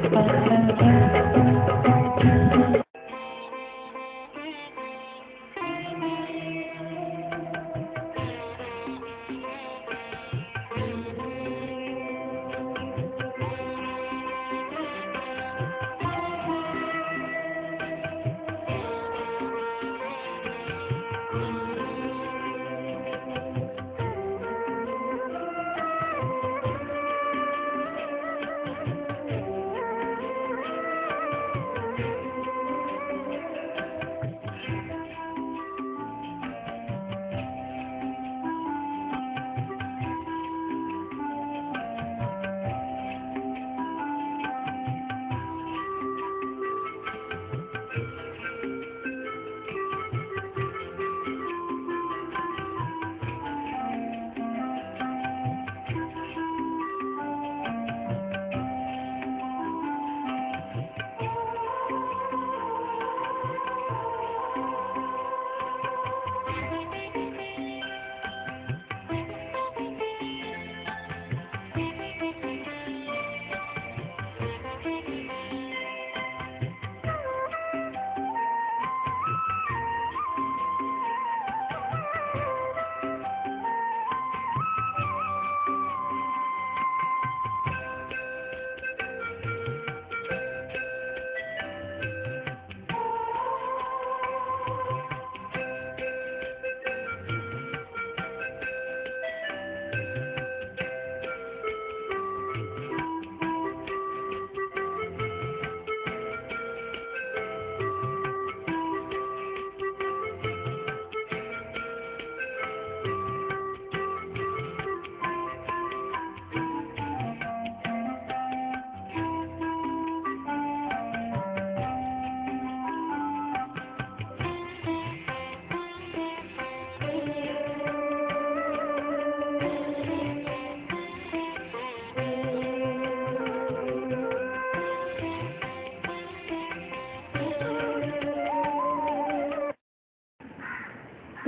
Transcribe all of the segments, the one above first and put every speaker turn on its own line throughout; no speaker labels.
तो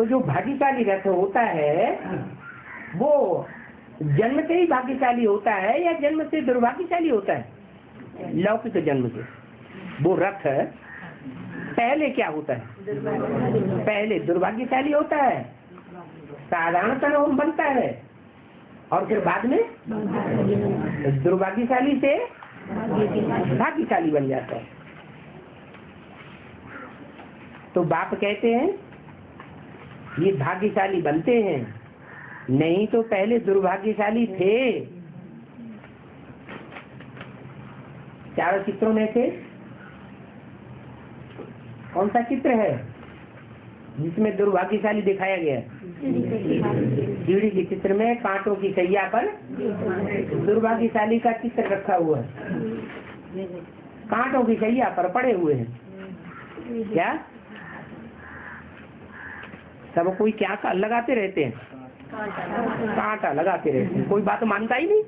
जो भाग्यशाली रथ होता है वो जन्म से ही भाग्यशाली होता है या जन्म से दुर्भाग्यशाली होता है? लौकिक जन्म से वो रथ पहले क्या होता है? पहले दुर्भाग्यशाली होता है, साधारणतः वो बनता है और फिर बाद में दुर्भाग्यशाली से भाग्यशाली बन जाता है। तो बाप कहते हैं ये भाग्यशाली बनते हैं, नहीं तो पहले दुर्भाग्यशाली थे। चारों चित्रों में से कौन सा चित्र है जिसमें दुर्भाग्यशाली दिखाया गया है? सीढ़ी के चित्र में कांटों की सैया पर दुर्भाग्यशाली का चित्र रखा हुआ है, कांटों की सैया पर पड़े हुए हैं। क्या सब कोई क्या लगाते रहते हैं? कांटा लगाते रहते हैं, कोई बात मानता ही नहीं।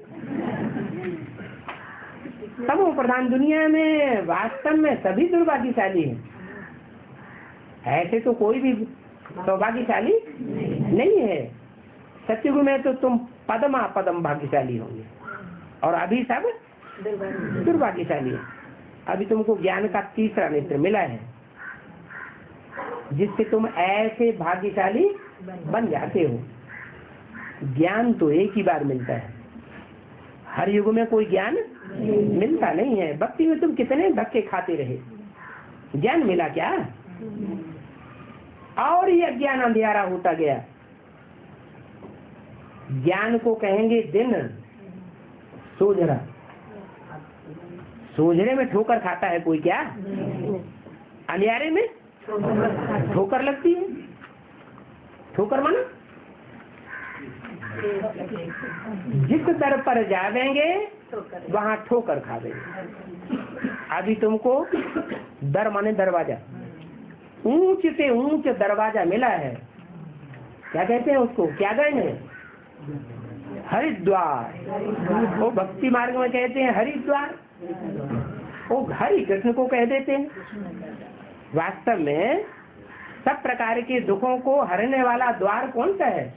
तमो प्रधान दुनिया में वास्तव में सभी दुर्भाग्यशाली हैं। ऐसे तो कोई भी सौभाग्यशाली नहीं है। सत्युग में तो तुम पदमा पदम भाग्यशाली होंगे और अभी सब दुर्भाग्यशाली है। अभी तुमको ज्ञान का तीसरा नेत्र मिला है जिससे तुम ऐसे भाग्यशाली बन जाते हो। ज्ञान तो एक ही बार मिलता है, हर युग में कोई ज्ञान मिलता नहीं है। भक्ति में तुम कितने धक्के खाते रहे, ज्ञान मिला क्या? और ये अज्ञान अंधियारा होता गया। ज्ञान को कहेंगे दिन सोजरा, सोजरे में ठोकर खाता है कोई क्या? अंधियारे में ठोकर लगती है। ठोकर माना जिस दर पर जावेंगे वहां ठोकर खावेंगे। अभी तुमको दर माने दरवाजा, ऊंच से ऊंच दरवाजा मिला है। क्या कहते हैं उसको? क्या गए हैं? हरिद्वार। वो भक्ति मार्ग में कहते हैं हरिद्वार, वो हरि कृष्ण को कह देते हैं। वास्तव में सब प्रकार के दुखों को हरने वाला द्वार कौन सा है?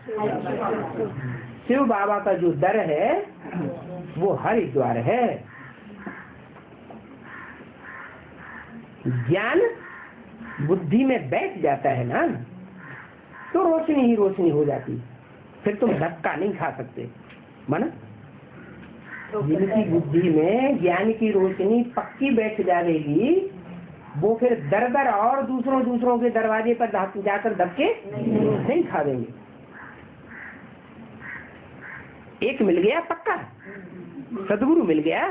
शिव बाबा का जो दर है वो हरिद्वार है। ज्ञान बुद्धि में बैठ जाता है ना, तो रोशनी ही रोशनी हो जाती, फिर तुम धक्का नहीं खा सकते। माना जिनकी बुद्धि में ज्ञान की रोशनी पक्की बैठ जाएगी, वो फिर दर दर और दूसरों के दरवाजे पर जाकर धक्के नहीं खावेंगे। एक मिल गया पक्का, सदगुरु मिल गया,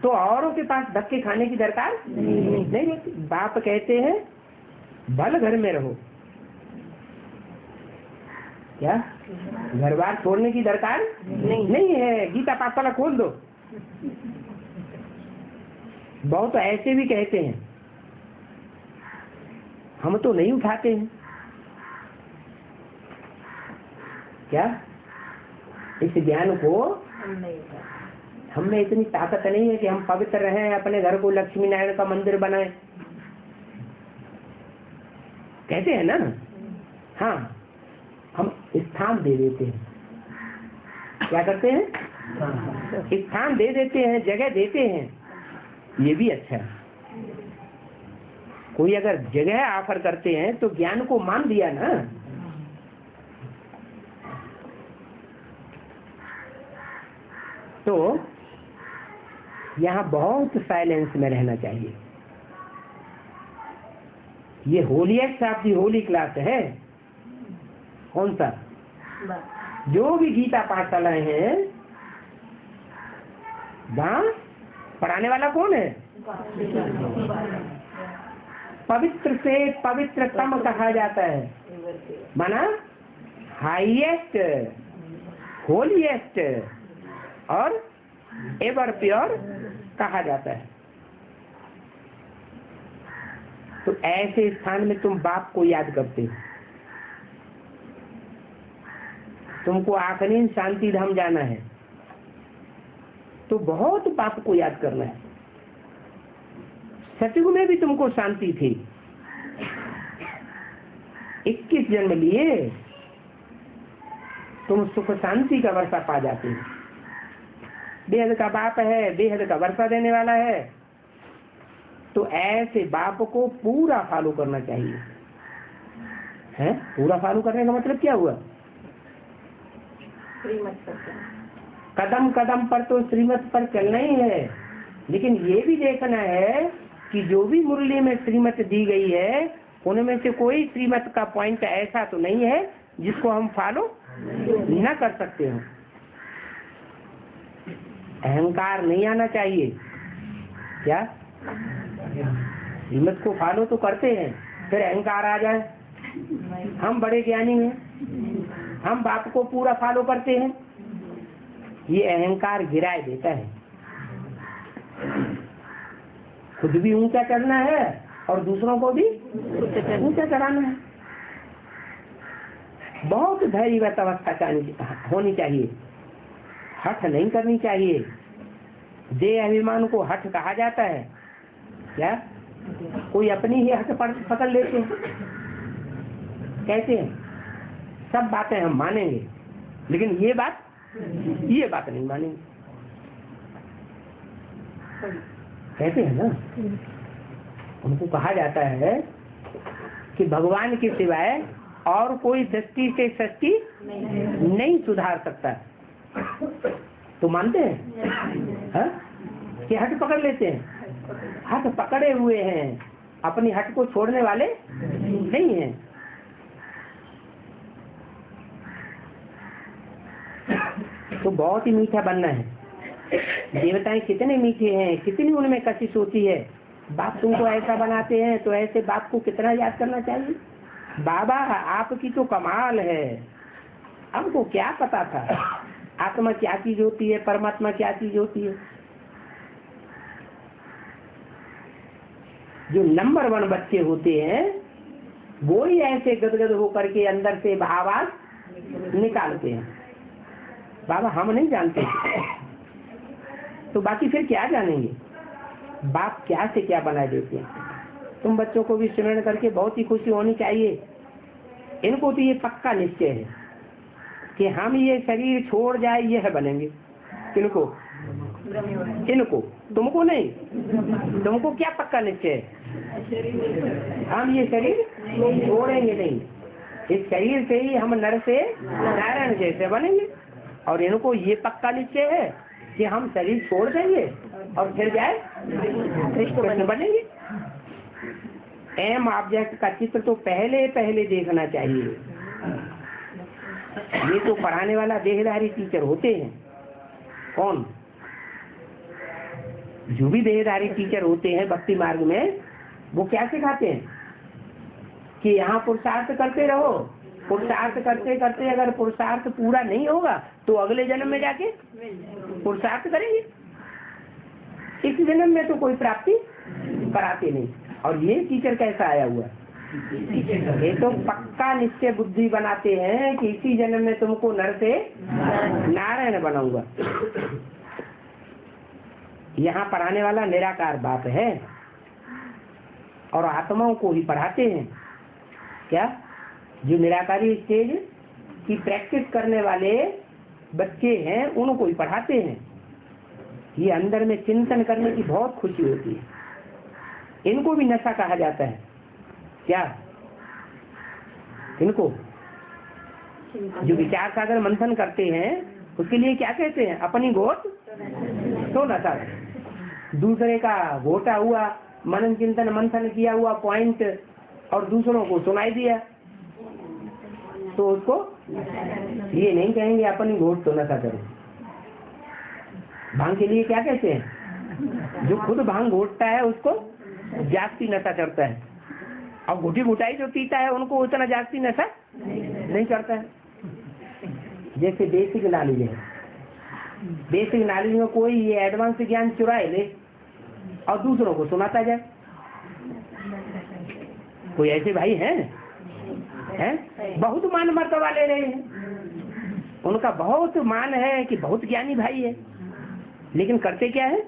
तो औरों के पास धक्के खाने की दरकार नहीं रहती। बाप कहते हैं भल घर में रहो, क्या घर बार छोड़ने की दरकार नहीं है। गीता पाठशाला खोल दो। बहुत ऐसे भी कहते हैं हम तो नहीं उठाते हैं, क्या इस ज्ञान को हम में इतनी ताकत नहीं है कि हम पवित्र रहें, अपने घर को लक्ष्मी नारायण का मंदिर बनाएं, कहते हैं ना। हाँ, हम स्थान दे देते हैं। क्या करते हैं? स्थान दे देते हैं, जगह देते हैं, ये भी अच्छा है। कोई अगर जगह ऑफर करते हैं तो ज्ञान को मान दिया ना। तो यहाँ बहुत साइलेंस में रहना चाहिए। ये holiest of the Holi class है। कौन सा? जो भी गीता पाठशालाएं हैं, वहाँ पढ़ाने वाला कौन है? पवित्र से पवित्रतम कहा जाता है, माना हाईएस्ट, होलीएस्ट और एवर प्योर कहा जाता है। तो ऐसे स्थान में तुम बाप को याद करते हो। तुमको आखिरी शांति धाम जाना है तो बहुत बाप को याद करना है। सतयुग में भी तुमको शांति थी, 21 जन्म लिए तुम सुख शांति का वर्षा पा जाते हो। बेहद का बाप है, बेहद का वर्षा देने वाला है, तो ऐसे बाप को पूरा फॉलो करना चाहिए। है पूरा फॉलो करने का मतलब क्या हुआ? कदम कदम पर तो श्रीमत पर चलना ही है, लेकिन ये भी देखना है कि जो भी मुरली में श्रीमत दी गई है उनमें से कोई श्रीमत का पॉइंट ऐसा तो नहीं है जिसको हम फॉलो न कर सकते हो। अहंकार नहीं आना चाहिए। क्या श्रीमत को फॉलो तो करते हैं, फिर अहंकार आ जाए हम बड़े ज्ञानी हैं, हम बाप को पूरा फॉलो करते हैं, ये अहंकार गिराए देता है। खुद भी ऊंचा चढ़ना है और दूसरों को भी ऊंचा चढ़ाना है। बहुत धैर्यवत अवस्था होनी चाहिए, हठ नहीं करनी चाहिए। देह अभिमान को हठ कहा जाता है। क्या कोई अपनी ही हठ पकड़ लेते हैं, कहते हैं सब बातें हम मानेंगे, लेकिन ये बात नहीं मानेंगे, कहते हैं ना। उनको कहा जाता है कि भगवान के सिवाय और कोई सृष्टि से सृष्टि नहीं सुधार सकता। तो मानते हैं हा? कि हट पकड़ लेते हैं, हट पकड़े हुए हैं, अपनी हट को छोड़ने वाले नहीं हैं। तो बहुत ही मीठा बनना है। देवताएं कितने मीठे हैं, कितनी उनमें कशिश होती है। बाप तुमको ऐसा बनाते हैं तो ऐसे बाप को कितना याद करना चाहिए। बाबा आपकी तो कमाल है, हमको क्या पता था आत्मा क्या चीज होती है, परमात्मा क्या चीज होती है। जो नंबर 1 बच्चे होते हैं वो ही ऐसे गदगद होकर के अंदर से आवाज निकालते हैं। बाबा हम नहीं जानते तो बाकी फिर क्या जानेंगे। बाप क्या से क्या बना देते हैं। तुम बच्चों को भी स्मरण करके बहुत ही खुशी होनी चाहिए। इनको तो ये पक्का निश्चय है कि हम ये शरीर छोड़ जाए यह बनेंगे। किनको? इनको। तुमको नहीं। तुमको क्या पक्का निश्चय है? हम ये शरीर छोड़ेंगे नहीं, इस शरीर से ही हम नर से नारायण जैसे बनेंगे। और इनको ये पक्का निश्चय है कि हम शरीर छोड़ देंगे और फिर जाए कृष्ण बनेंगे। एम ऑब्जेक्ट का चित्र तो पहले पहले देखना चाहिए। ये तो पढ़ाने वाला देहधारी टीचर होते हैं। कौन? जो भी देहधारी टीचर होते हैं भक्ति मार्ग में, वो क्या सिखाते हैं कि यहाँ पुरुषार्थ करते रहो। पुरुषार्थ करते करते अगर पुरुषार्थ पूरा नहीं होगा तो अगले जन्म में जाके पुरुषार्थ करेंगे। इस जन्म में तो कोई प्राप्ति कराते नहीं। और ये टीचर कैसा आया हुआ? ये तो पक्का निश्चय बुद्धि बनाते हैं कि इसी जन्म में तुमको नर से नारायण बनाऊंगा। यहाँ पढ़ाने वाला निराकार बाप है और आत्माओं को ही पढ़ाते हैं। क्या? जो निराकारी स्टेज की प्रैक्टिस करने वाले बच्चे हैं उनको ही पढ़ाते हैं। ये अंदर में चिंतन करने की बहुत खुशी होती है। इनको भी नशा कहा जाता है। क्या? इनको जो विचार सागर मंथन करते हैं उसके लिए क्या कहते हैं? अपनी गोट तो नशा। दूसरे का घोटा हुआ मनन चिंतन मंथन किया हुआ पॉइंट और दूसरों को सुनाई दिया तो उसको ये नहीं कहेंगे अपनी घोट तो नशा करो। भांग के लिए क्या कहते हैं? जो खुद भांग घोटता है उसको जास्ती नशा चढ़ता है और घुटी घुटाई जो पीता है उनको उतना जास्ती नशा नहीं चढ़ता है। जैसे बेसिक नॉलेज है, बेसिक नॉलेज में कोई ये एडवांस ज्ञान चुराए ले और दूसरों को सुनाता जाए। कोई ऐसे भाई हैं बहुत मान मर्तबा ले रहे हैं, उनका बहुत मान है कि बहुत ज्ञानी भाई है, लेकिन करते क्या है?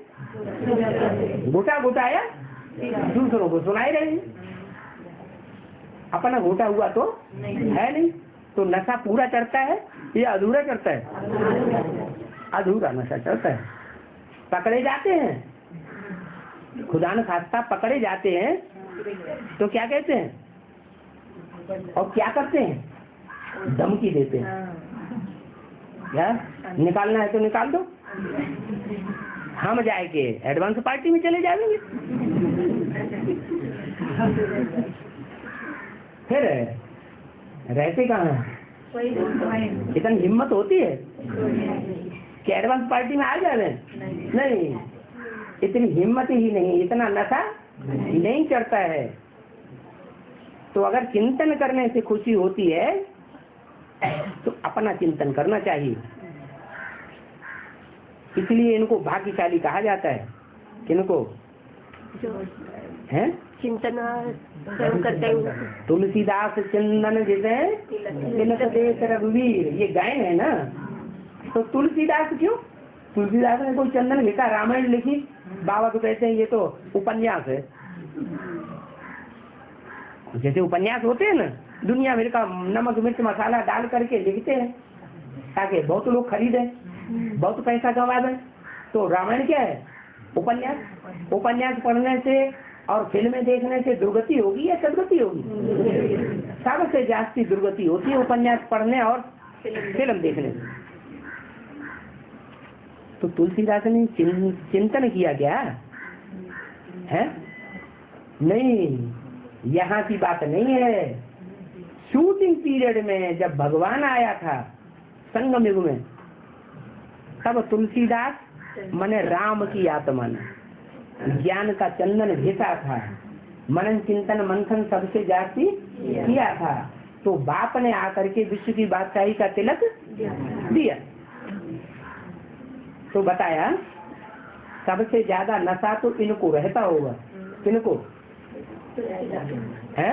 घुटा घुटाया दूसरों को सुनाए रहे हैं। अपना घोटा हुआ तो है नहीं। तो नशा पूरा चढ़ता है या अधूरा चढ़ता है? अधूरा नशा चढ़ता है। पकड़े जाते हैं, खुदा न खास्ता पकड़े जाते हैं तो क्या कहते हैं और क्या करते हैं? धमकी देते हैं। क्या निकालना है तो निकाल दो, हम जाएंगे एडवांस पार्टी में चले जाएंगे। फिर रहते कहाँ हैं? इतनी हिम्मत होती है कि एडवांस पार्टी में आ जाए? नहीं, इतनी हिम्मत ही नहीं, इतना नशा नहीं चढ़ता है। तो अगर चिंतन करने से खुशी होती है तो अपना चिंतन करना चाहिए। इसलिए इनको भाग्यशाली कहा जाता है। किनको? हैं? चिंतन करते हैं। तुलसीदास चंदन जैसे तिलक देश रघुवीर, ये गायन है ना। तो तुलसीदास क्यों? तुलसीदास ने कोई चंदन लिखा, रामायण लिखी? बाबा तो कहते हैं ये तो उपन्यास है। जैसे उपन्यास होते हैं ना, दुनिया भर का नमक मिर्च मसाला डाल करके लिखते हैं ताकि बहुत लोग खरीदें, बहुत पैसा कमा दें। तो रामायण क्या है? उपन्यास। उपन्यास पढ़ने से और फिल्में देखने से दुर्गति होगी या सदगति होगी? सबसे जास्ती दुर्गति होती है उपन्यास पढ़ने और फिल्म देखने से। तो तुलसीदास ने चिंतन किया क्या है? नहीं, यहाँ की बात नहीं है। शूटिंग पीरियड में जब भगवान आया था संगम युग में, तब तुलसीदास मने राम की आत्मा ने ज्ञान का चंदन घिसा था, मनन चिंतन मंथन सबसे जास्ती किया था। तो बाप ने आकर के विश्व की बादशाही का तिलक दिया। तो बताया सबसे ज्यादा नशा तो इनको रहता होगा। किनको है?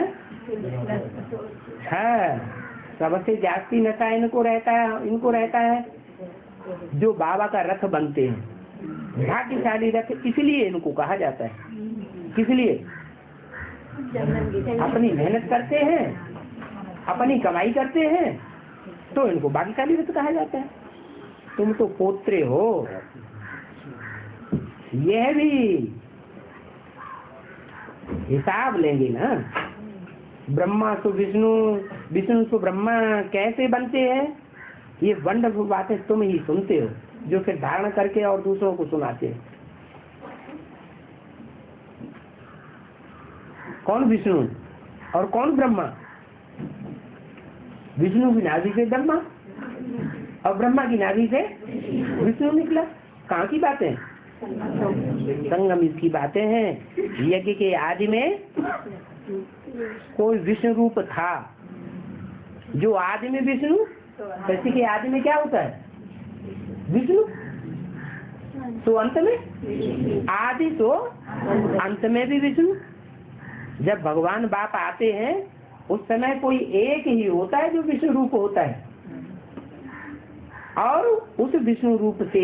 सबसे जास्ती नशा इनको रहता है जो बाबा का रथ बनते हैं, भाग्यशाली रथ। इसलिए इनको कहा जाता है। किस लिए? अपनी मेहनत करते हैं, अपनी कमाई करते हैं, तो इनको भाग्यशाली रथ कहा जाता है। तुम तो पोत्रे हो। यह भी हिसाब लेंगे ना। ब्रह्मा तो विष्णु, विष्णु तो ब्रह्मा कैसे बनते हैं, ये वंडरफुल बातें तुम ही सुनते हो, जो फिर धारण करके और दूसरों को सुनाते हो। कौन विष्णु और कौन ब्रह्मा? विष्णु की नाभि से ब्रह्मा और ब्रह्मा की नाभि से विष्णु निकला। कहाँ की बातें? संगम की बातें हैं। यज्ञ के आदि में कोई विष्णु रूप था, जो आदि में विष्णु, कृषि के आदि में क्या होता है? विष्णु। तो अंत में आदि, तो अंत में भी विष्णु। जब भगवान बाप आते हैं उस समय कोई एक ही होता है जो विष्णु रूप होता है, और उस विष्णु रूप से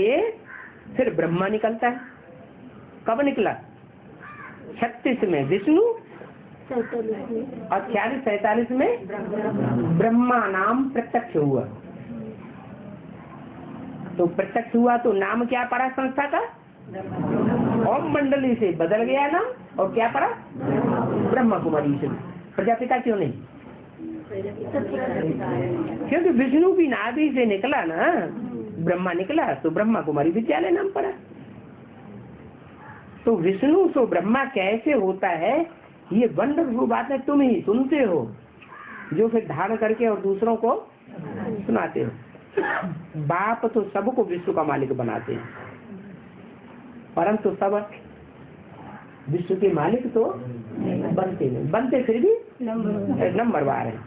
फिर ब्रह्मा निकलता है। कब निकला? 36 में विष्णु और 46-47 में ब्रह्मा नाम प्रत्यक्ष हुआ। तो प्रत्यक्ष हुआ तो नाम क्या पड़ा संस्था का? ओम मंडली से बदल गया नाम, और क्या पड़ा? ब्रह्मा कुमारी से। प्रजापिता क्यों नहीं? क्योंकि विष्णु की नाभि से निकला ना, ब्रह्मा निकला, तो ब्रह्मा कुमारी विद्यालय नाम पड़ा। तो विष्णु तो ब्रह्मा कैसे होता है, ये वंडरफुल बातें तुम ही सुनते हो, जो फिर धारण करके और दूसरों को सुनाते हो। बाप तो सबको विश्व का मालिक बनाते हैं, परंतु सब विश्व के मालिक तो बनते नहीं, बनते फिर भी नंबरवार है।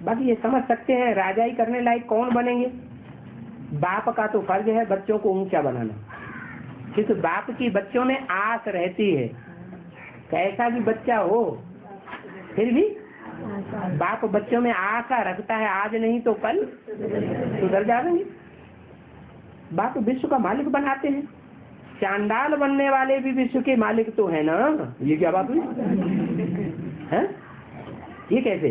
बाकी ये समझ सकते हैं राजा ही करने लायक कौन बनेंगे। बाप का तो फर्ज है बच्चों को ऊंचा बनाना, क्योंकि बाप की बच्चों में आस रहती है। कैसा भी बच्चा हो, फिर भी बाप बच्चों में आशा रखता है, आज नहीं तो कल सुधर जाएंगे। बाप विश्व का मालिक बनाते हैं। चांडाल बनने वाले भी विश्व के मालिक तो है ना। ये क्या बात हुई है? ये कैसे?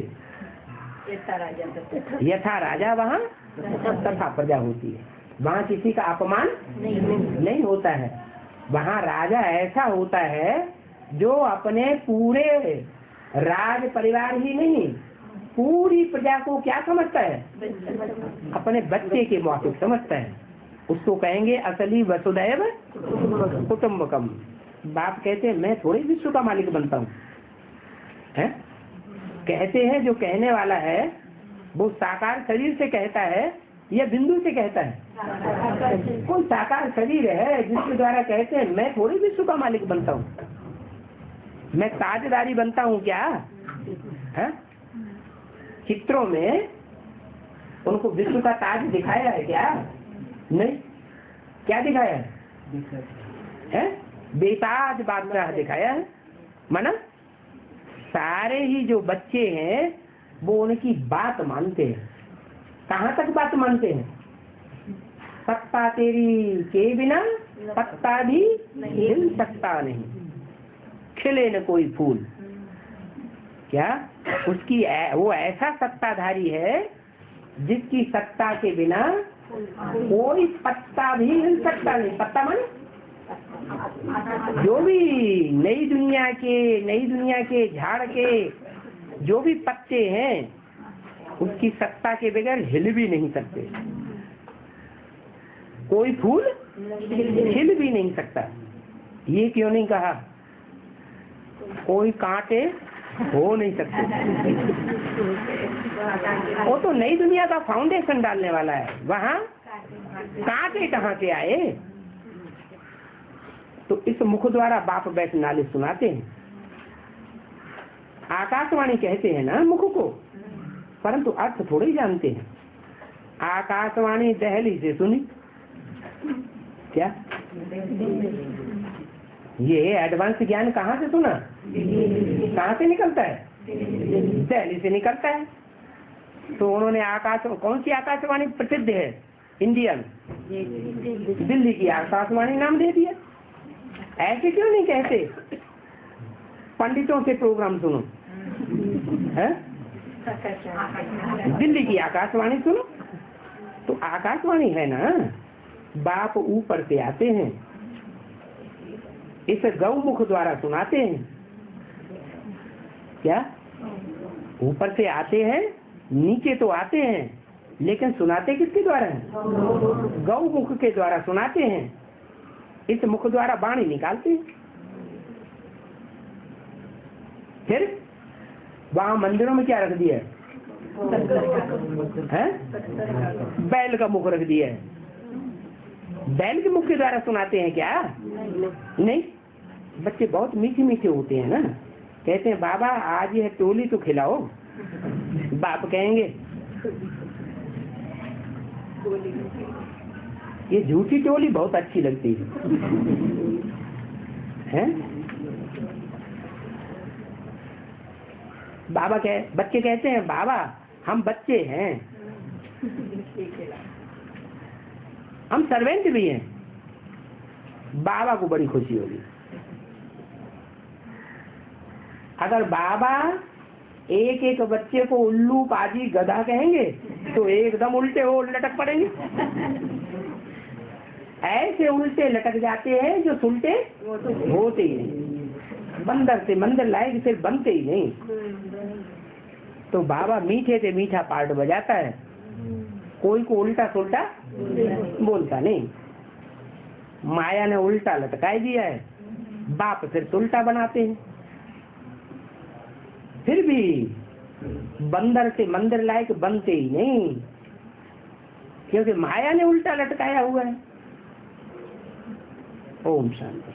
यथा राजा वहाँ तथा प्रजा होती है। वहाँ किसी का अपमान नहीं होता है। वहाँ राजा ऐसा होता है जो अपने पूरे राज परिवार ही नहीं, पूरी प्रजा को क्या समझता है? अपने बच्चे के मौके समझता है। उसको कहेंगे असली वसुदैव कुटुंबकम। बाप कहते हैं मैं थोड़ी विश्व का मालिक बनता हूँ, है? कहते हैं जो कहने वाला है वो साकार शरीर से कहता है या बिंदु से कहता है? कोई साकार शरीर है जिसके द्वारा कहते हैं मैं थोड़ी विश्व का मालिक बनता हूँ, मैं ताजदारी बनता हूँ क्या? है? चित्रों में उनको विश्व का ताज दिखाया है क्या? नहीं। क्या दिखाया है? बेताज बादशाह दिखाया है। माना सारे ही जो बच्चे हैं वो उनकी बात मानते हैं। कहाँ तक बात मानते हैं? सत्ता तेरी के बिना पत्ता भी हिल सकता नहीं, खिले न कोई फूल। क्या उसकी वो ऐसा सत्ताधारी है जिसकी सत्ता के बिना कोई पत्ता भी हिल सकता नहीं। पत्ता माने जो भी नई दुनिया के झाड़ के जो भी पत्ते हैं उसकी सत्ता के बगैर हिल भी नहीं सकते। कोई फूल हिल भी नहीं सकता। ये क्यों नहीं कहा? कोई कांटे हो नहीं सकते। वो तो नई दुनिया का फाउंडेशन डालने वाला है, वहाँ कांटे कहाँ से आए? तो इस मुख द्वारा बाप बैठनाले सुनाते हैं। आकाशवाणी कहते हैं ना मुख को, परंतु अर्थ थोड़े ही जानते हैं। आकाशवाणी दहली से सुनी क्या? ये एडवांस ज्ञान कहाँ से सुना? कहाँ से निकलता है? दिल्ली से निकलता है। तो उन्होंने कौन सी आकाशवाणी प्रसिद्ध है? इंडियन, दिल्ली की आकाशवाणी नाम दे दिया। ऐसे क्यों नहीं कहते? पंडितों से प्रोग्राम सुनो, है? दिल्ली की आकाशवाणी सुनो। तो आकाशवाणी है ना, बाप ऊपर से आते हैं, इस गौमुख द्वारा सुनाते हैं। क्या ऊपर से आते हैं, नीचे तो आते हैं, लेकिन सुनाते किसके द्वारा है? गौ मुख के द्वारा सुनाते हैं। इस मुख द्वारा वाणी निकालते हैं। फिर वहां मंदिरों में क्या रख दिया है? बैल का मुख रख दिया है। बैल के मुख के द्वारा सुनाते हैं क्या? नहीं। बच्चे बहुत मीठे मीठे होते हैं ना, कहते हैं बाबा आज यह टोली तो खिलाओ। बाप कहेंगे ये झूठी टोली बहुत अच्छी लगती है? बच्चे कहते हैं बाबा हम बच्चे हैं, हम सर्वेंट भी हैं। बाबा को बड़ी खुशी होगी। अगर बाबा एक एक बच्चे को उल्लू पाजी गधा कहेंगे तो एकदम उल्टे हो लटक पड़ेंगे। ऐसे उल्टे लटक जाते हैं जो सुलटे होते ही नहीं। बंदर से मंदिर लायक सिर्फ बनते ही नहीं। तो बाबा मीठे से मीठा पार्ट बजाता है, कोई को उल्टा सुल्टा बोलता नहीं। माया ने उल्टा लटकाई दिया है, बाप फिर सुल्टा बनाते हैं। फिर भी बंदर से मंदिर लायक बनते ही नहीं, क्योंकि माया ने उल्टा लटकाया हुआ है। ओम शांति।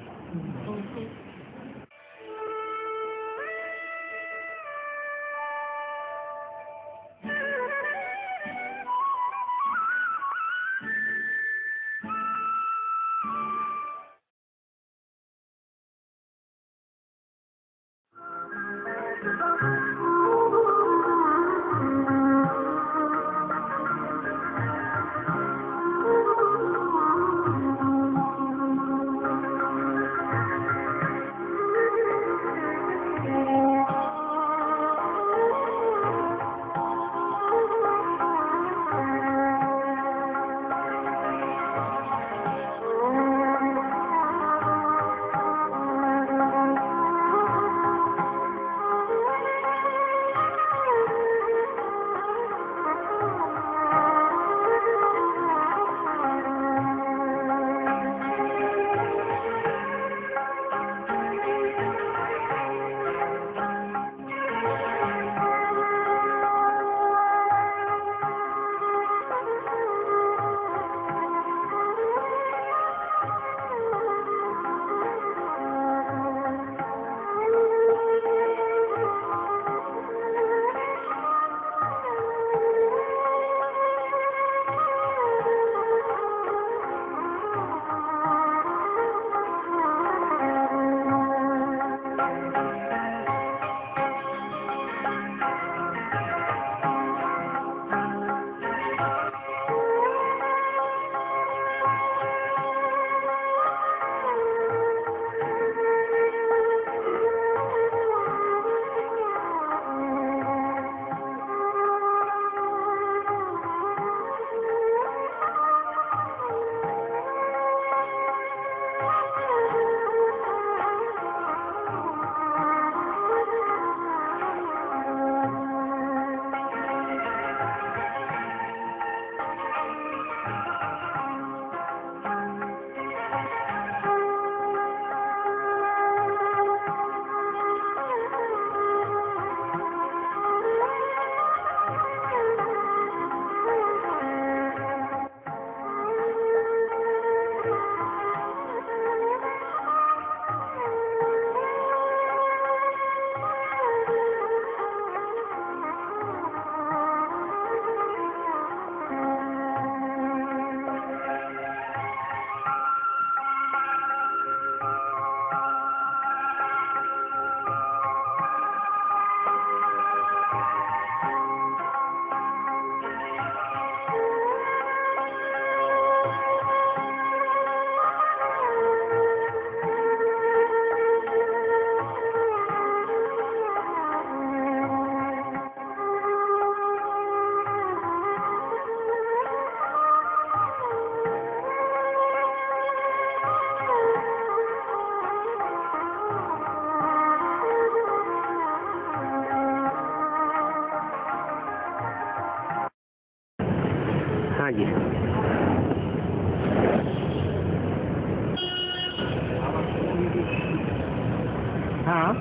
हाँ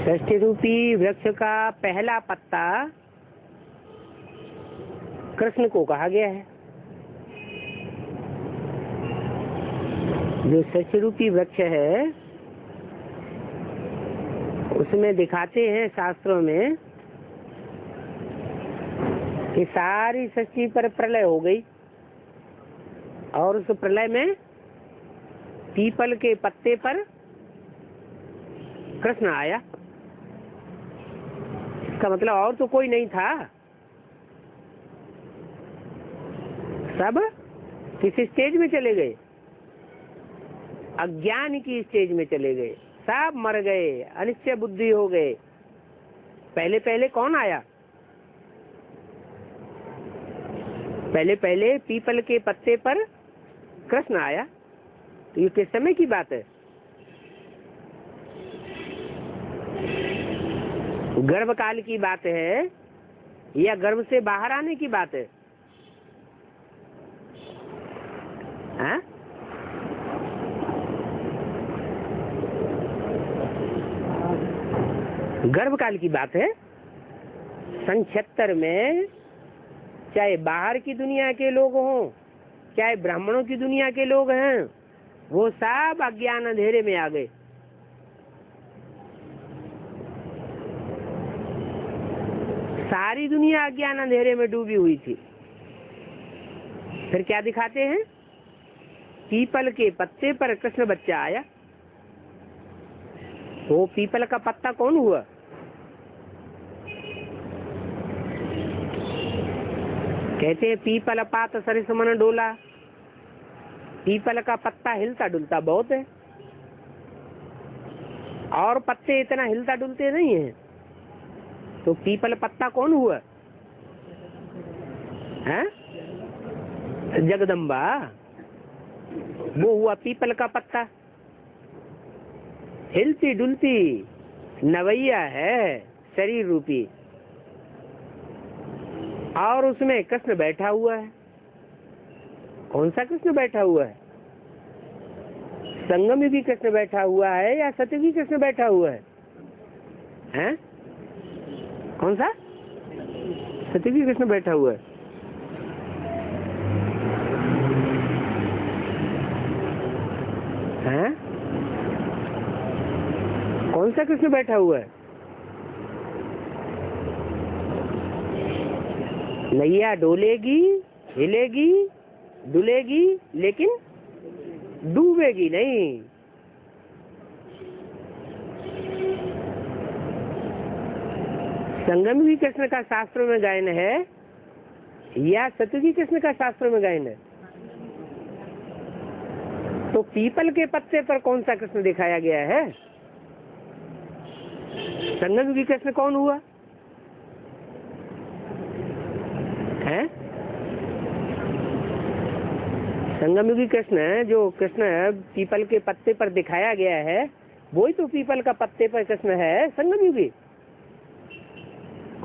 षष्ठी रूपी वृक्ष का पहला पत्ता कृष्ण को कहा गया है। जो षष्ठी रूपी वृक्ष है उसमें दिखाते हैं शास्त्रों में कि सारी सृष्टि पर प्रलय हो गई और उस प्रलय में पीपल के पत्ते पर कृष्ण आया। इसका मतलब और तो कोई नहीं था, सब किस स्टेज में चले गए? अज्ञान की स्टेज में चले गए, सब मर गए, अनिश्चय बुद्धि हो गए। पहले पहले कौन आया? पहले पहले पीपल के पत्ते पर कृष्ण आया। तो ये किस समय की बात है? गर्भ काल की बात है या गर्भ से बाहर आने की बात है? हाँ? गर्भ काल की बात है। सन 76 में चाहे बाहर की दुनिया के लोग हों, चाहे ब्राह्मणों की दुनिया के लोग हैं, वो सब अज्ञान अंधेरे में आ गए। सारी दुनिया अज्ञान अंधेरे में डूबी हुई थी। फिर क्या दिखाते हैं? पीपल के पत्ते पर कृष्ण बच्चा आया। वो पीपल का पत्ता कौन हुआ? कहते हैं पीपल पात सरिस मन डोला। पीपल का पत्ता हिलता डुलता बहुत है और पत्ते इतना हिलता डुलते नहीं है। तो पीपल पत्ता कौन हुआ? है जगदम्बा, वो हुआ पीपल का पत्ता। हिलती डुलती नवैया है शरीर रूपी, और उसमें कृष्ण बैठा हुआ है। कौन सा कृष्ण बैठा हुआ है? संगम में भी कृष्ण बैठा हुआ है या सत्य भी कृष्ण बैठा हुआ है? हैं? कौन सा? सत्य भी कृष्ण बैठा हुआ है। हैं? कौन सा कृष्ण बैठा हुआ है? नैया डोलेगी, हिलेगी, डुलेगी, लेकिन डूबेगी नहीं। संगम भी कृष्ण का शास्त्रों में गायन है या सतयुगी कृष्ण का शास्त्रों में गायन है? तो पीपल के पत्ते पर कौन सा कृष्ण दिखाया गया है? संगम युगी कृष्ण कौन हुआ है? संगम युगी कृष्ण, जो कृष्ण पीपल के पत्ते पर दिखाया गया है, वही तो पीपल का पत्ते पर कृष्ण है संगम युगी।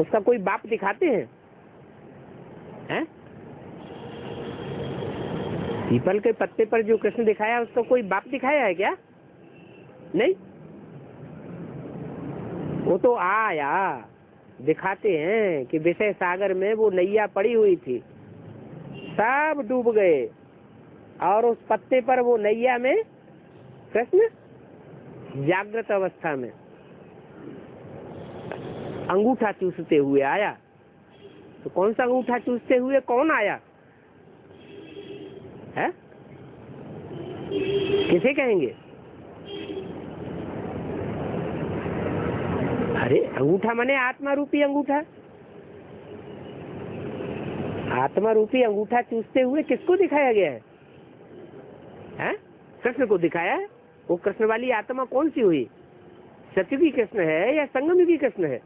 उसका कोई बाप दिखाते हैं? हैं? पीपल के पत्ते पर जो कृष्ण दिखाया उसका कोई बाप दिखाया है क्या? नहीं। वो तो आया, दिखाते हैं कि विषय सागर में वो नैया पड़ी हुई थी, सब डूब गए और उस पत्ते पर वो नैया में कृष्ण जागृत अवस्था में अंगूठा चूसते हुए आया। तो कौन सा अंगूठा चूसते हुए कौन आया है? किसे कहेंगे? अरे अंगूठा माने आत्मा रूपी अंगूठा। आत्मा रूपी अंगूठा चूसते हुए किसको दिखाया गया है? हैं? कृष्ण को दिखाया है। वो कृष्ण वाली आत्मा कौन सी हुई? सतयुगी कृष्ण है या संगम युगी कृष्ण है?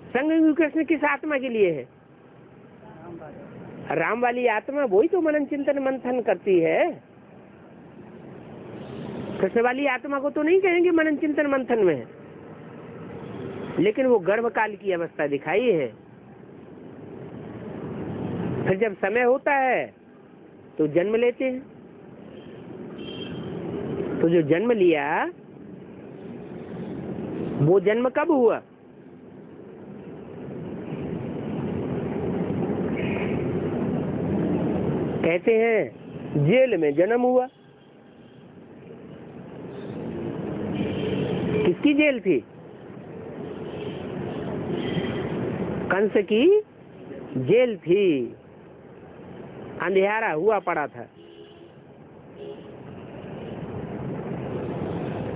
संगम युगी कृष्ण किस आत्मा के लिए है? राम वाली आत्मा वही तो मनन चिंतन मंथन करती है। कृष्ण वाली आत्मा को तो नहीं कहेंगे मनन चिंतन मंथन में, लेकिन वो गर्भ काल की अवस्था दिखाई है। फिर जब समय होता है तो जन्म लेते हैं। तो जो जन्म लिया वो जन्म कब हुआ? कहते हैं जेल में जन्म हुआ। किसकी जेल थी? कंस की जेल थी। अंधेरा हुआ पड़ा था।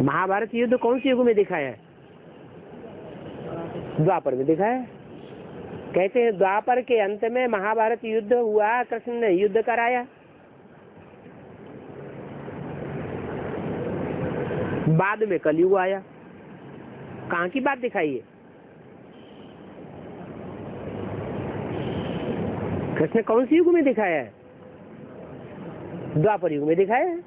महाभारत युद्ध कौन सी युग में दिखाया है? द्वापर में दिखाया है। कहते हैं द्वापर के अंत में महाभारत युद्ध हुआ, कृष्ण ने युद्ध कराया। बाद में कलयुग आया। कहाँ की बात दिखाई है? कृष्ण कौन सी युग में दिखाया है? द्वापर युग में दिखाया है।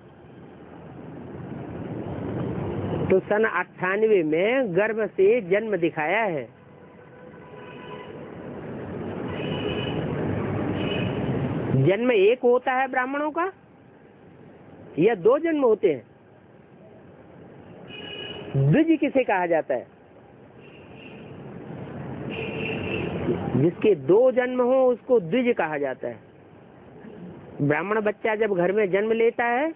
तो सन 98 में गर्भ से जन्म दिखाया है। जन्म एक होता है ब्राह्मणों का या दो जन्म होते हैं? द्विज किसे कहा जाता है? जिसके दो जन्म हो उसको द्विज कहा जाता है। ब्राह्मण बच्चा जब घर में जन्म लेता है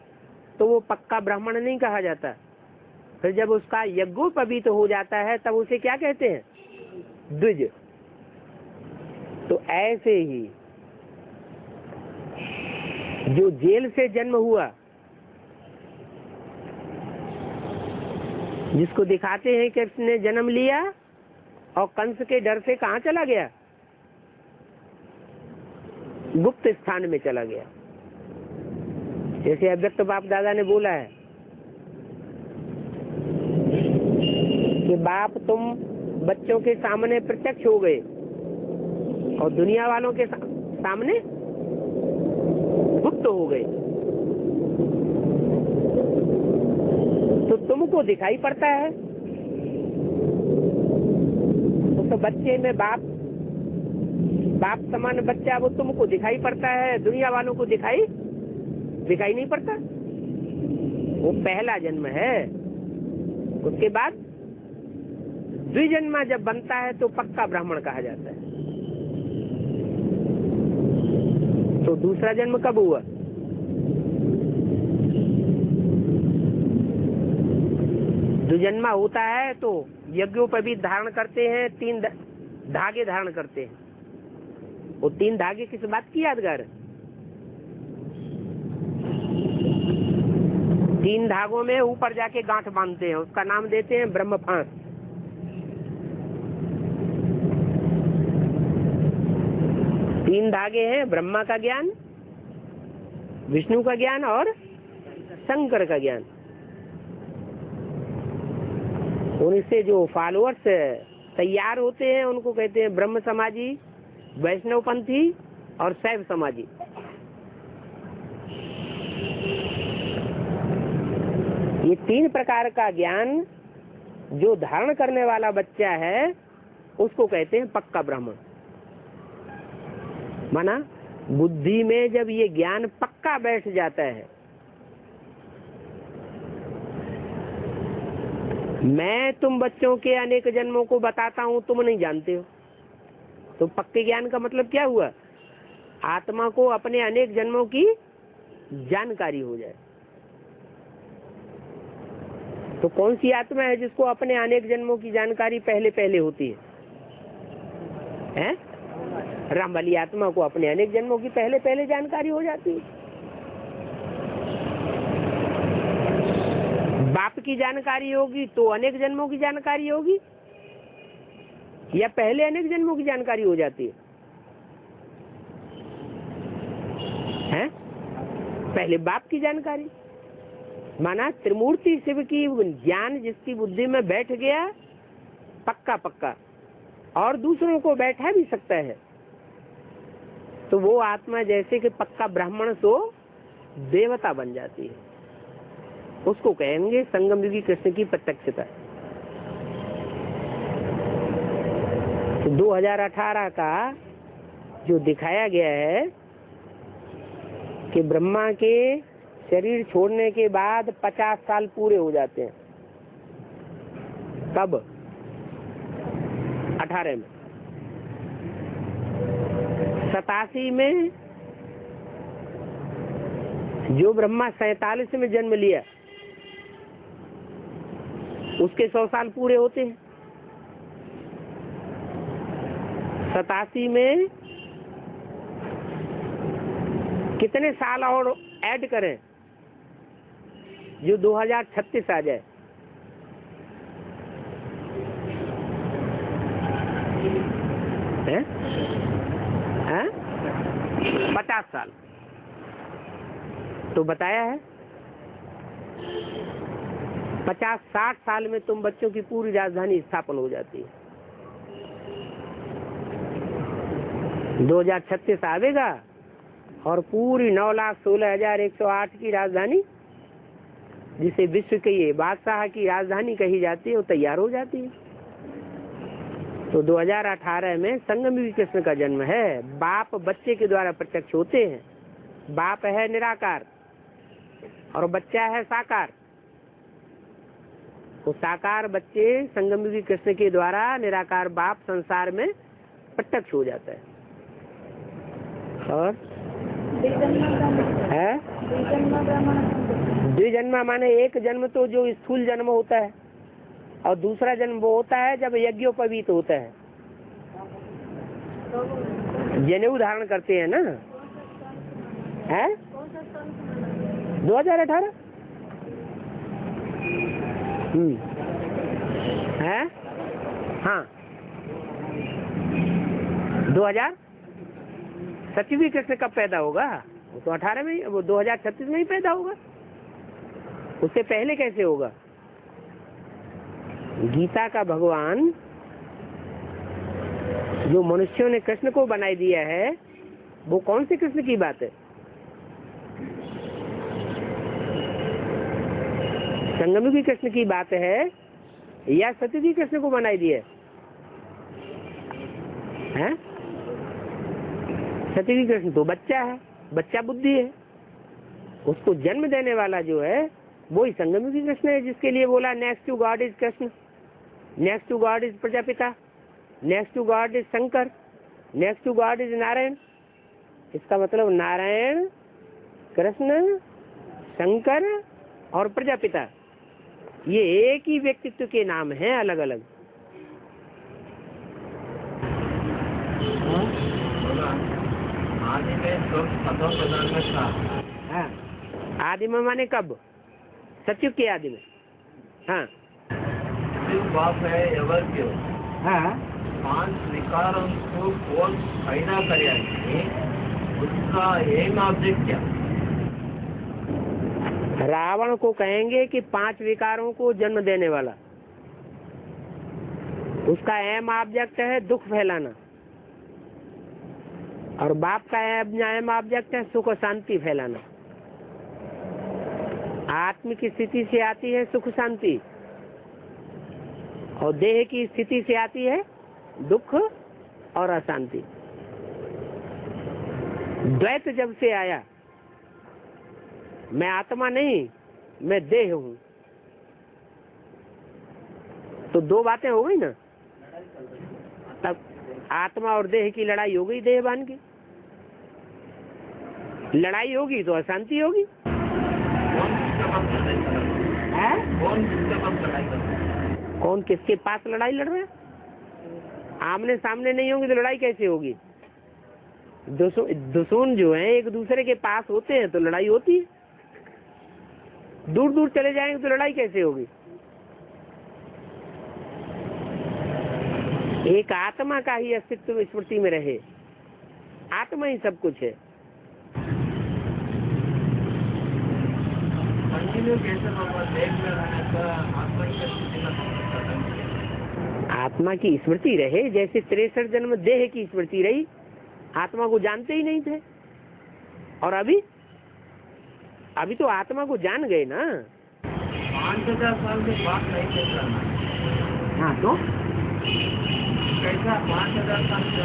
तो वो पक्का ब्राह्मण नहीं कहा जाता। फिर जब उसका यज्ञोपवीत हो जाता है तब उसे क्या कहते हैं? द्विज। तो ऐसे ही जो जेल से जन्म हुआ, जिसको दिखाते हैं कि उसने जन्म लिया और कंस के डर से कहाँ चला गया? गुप्त स्थान में चला गया। जैसे अव्यक्त बाप दादा ने बोला है कि बाप तुम बच्चों के सामने प्रत्यक्ष हो गए और दुनिया वालों के सामने गुप्त हो गए। तो तुमको दिखाई पड़ता है तो बच्चे में बाप समान बच्चा वो तुमको दिखाई पड़ता है, दुनिया वालों को दिखाई नहीं पड़ता। वो पहला जन्म है। उसके बाद द्विजन्मा जब बनता है तो पक्का ब्राह्मण कहा जाता है। तो दूसरा जन्म कब हुआ? द्विजन्मा होता है तो यज्ञोपवीत धारण करते हैं, 3 धागे धारण करते हैं। वो 3 धागे किस बात की यादगार? 3 धागों में ऊपर जाके गांठ बांधते हैं, उसका नाम देते हैं ब्रह्म फांस। तीन धागे हैं, ब्रह्मा का ज्ञान, विष्णु का ज्ञान और शंकर का ज्ञान। उनसे जो फॉलोअर्स तैयार होते हैं उनको कहते हैं ब्रह्म समाजी, वैष्णवपंथी और शैव समाजी। ये 3 प्रकार का ज्ञान जो धारण करने वाला बच्चा है उसको कहते हैं पक्का ब्राह्मण। माना बुद्धि में जब ये ज्ञान पक्का बैठ जाता है, मैं तुम बच्चों के अनेक जन्मों को बताता हूं, तुम नहीं जानते हो, तो पक्के ज्ञान का मतलब क्या हुआ? आत्मा को अपने अनेक जन्मों की जानकारी हो जाए। तो कौन सी आत्मा है जिसको अपने अनेक जन्मों की जानकारी पहले पहले होती है? राम वाली आत्मा को अपने अनेक जन्मों की पहले पहले जानकारी हो जाती है। बाप की जानकारी होगी तो अनेक जन्मों की जानकारी होगी, या पहले अनेक जन्मों की जानकारी हो जाती है? पहले बाप की जानकारी। माना त्रिमूर्ति शिव की ज्ञान जिसकी बुद्धि में बैठ गया पक्का पक्का, और दूसरों को बैठा भी सकता है, तो वो आत्मा जैसे कि पक्का ब्राह्मण तो देवता बन जाती है। उसको कहेंगे संगम युगी कृष्ण की प्रत्यक्षता। तो 2018 का जो दिखाया गया है कि ब्रह्मा के शरीर छोड़ने के बाद 50 साल पूरे हो जाते हैं। कब? 18 में। 87 में जो ब्रह्मा 47 में जन्म लिया उसके 100 साल पूरे होते हैं। 87 में कितने साल और ऐड करें जो 2036 आ जाए? हैं? 50 साल। तो बताया है 50-60 साल में तुम बच्चों की पूरी राजधानी स्थापन हो जाती है। 2036 आवेगा और पूरी 9,16,108 की राजधानी, जिसे विश्व के ये बादशाह की राजधानी कही जाती है, वो तैयार हो जाती है। तो 2018 में संगमयुगी कृष्ण का जन्म है। बाप बच्चे के द्वारा प्रत्यक्ष होते हैं। बाप है निराकार और बच्चा है साकार। तो साकार बच्चे संगमयुगी कृष्ण के द्वारा निराकार बाप संसार में प्रत्यक्ष हो जाता है। और है द्विजन्मा माने एक जन्म तो जो स्थूल जन्म होता है, और दूसरा जन्म वो होता है जब यज्ञोपवीत होता है, जनेऊ धारण करते हैं ना। है 2018 है। हाँ 2000 सचिवी कृष्ण कब पैदा होगा? वो तो 18 में, वो 2036 में ही पैदा होगा। उससे पहले कैसे होगा? गीता का भगवान जो मनुष्यों ने कृष्ण को बनाई दिया है, वो कौन से कृष्ण की बात है? संगमयुगी कृष्ण की बात है या सतयुगी कृष्ण को बनाई दिया है? सतयुगी कृष्ण तो बच्चा है, बच्चा बुद्धि है। उसको जन्म देने वाला जो है वो ही संगमयुगी कृष्ण है, जिसके लिए बोला next to God is Krishna, next to God is Prajapita, next to God is Shankar, next to God is Narayan. इसका मतलब नारायण, कृष्ण, शंकर और प्रजापिता, ये एक ही व्यक्तित्व के नाम हैं, अलग अलग।
आदि में
हाँ, आदि में माने कब? सतयुग के आदि में। हाँ
बाप है एवर क्यों?
हाँ
5 विकारों को कौन पैदा करेंगे, उसका एम ऑब्जेक्ट क्या?
रावण को कहेंगे कि 5 विकारों को जन्म देने वाला, उसका एम ऑब्जेक्ट है दुख फैलाना, और बाप का एम ऑब्जेक्ट है सुख और शांति फैलाना। आत्म की स्थिति से आती है सुख शांति, और देह की स्थिति से आती है दुख और अशांति। द्वैत जब से आया, मैं आत्मा नहीं मैं देह हूं, तो 2 बातें हो गई ना। तब आत्मा और देह की लड़ाई हो गई, देहवान की लड़ाई होगी तो अशांति होगी। कौन किसके पास लड़ाई लड़ रहा है? आमने सामने नहीं होंगी तो लड़ाई कैसे होगी? दुश्मन जो है एक दूसरे के पास होते हैं तो लड़ाई होती है, दूर दूर चले जाएंगे तो लड़ाई कैसे होगी? एक आत्मा का ही अस्तित्व स्मृति में रहे, आत्मा ही सब कुछ है। आत्मा की स्मृति रहे, जैसे 63 जन्म देह की स्मृति रही, आत्मा को जानते ही नहीं थे। और अभी तो आत्मा को जान गए ना।
5,000 साल में बात नहीं चल रहा।
हाँ तो
कैसा 5,000 साल से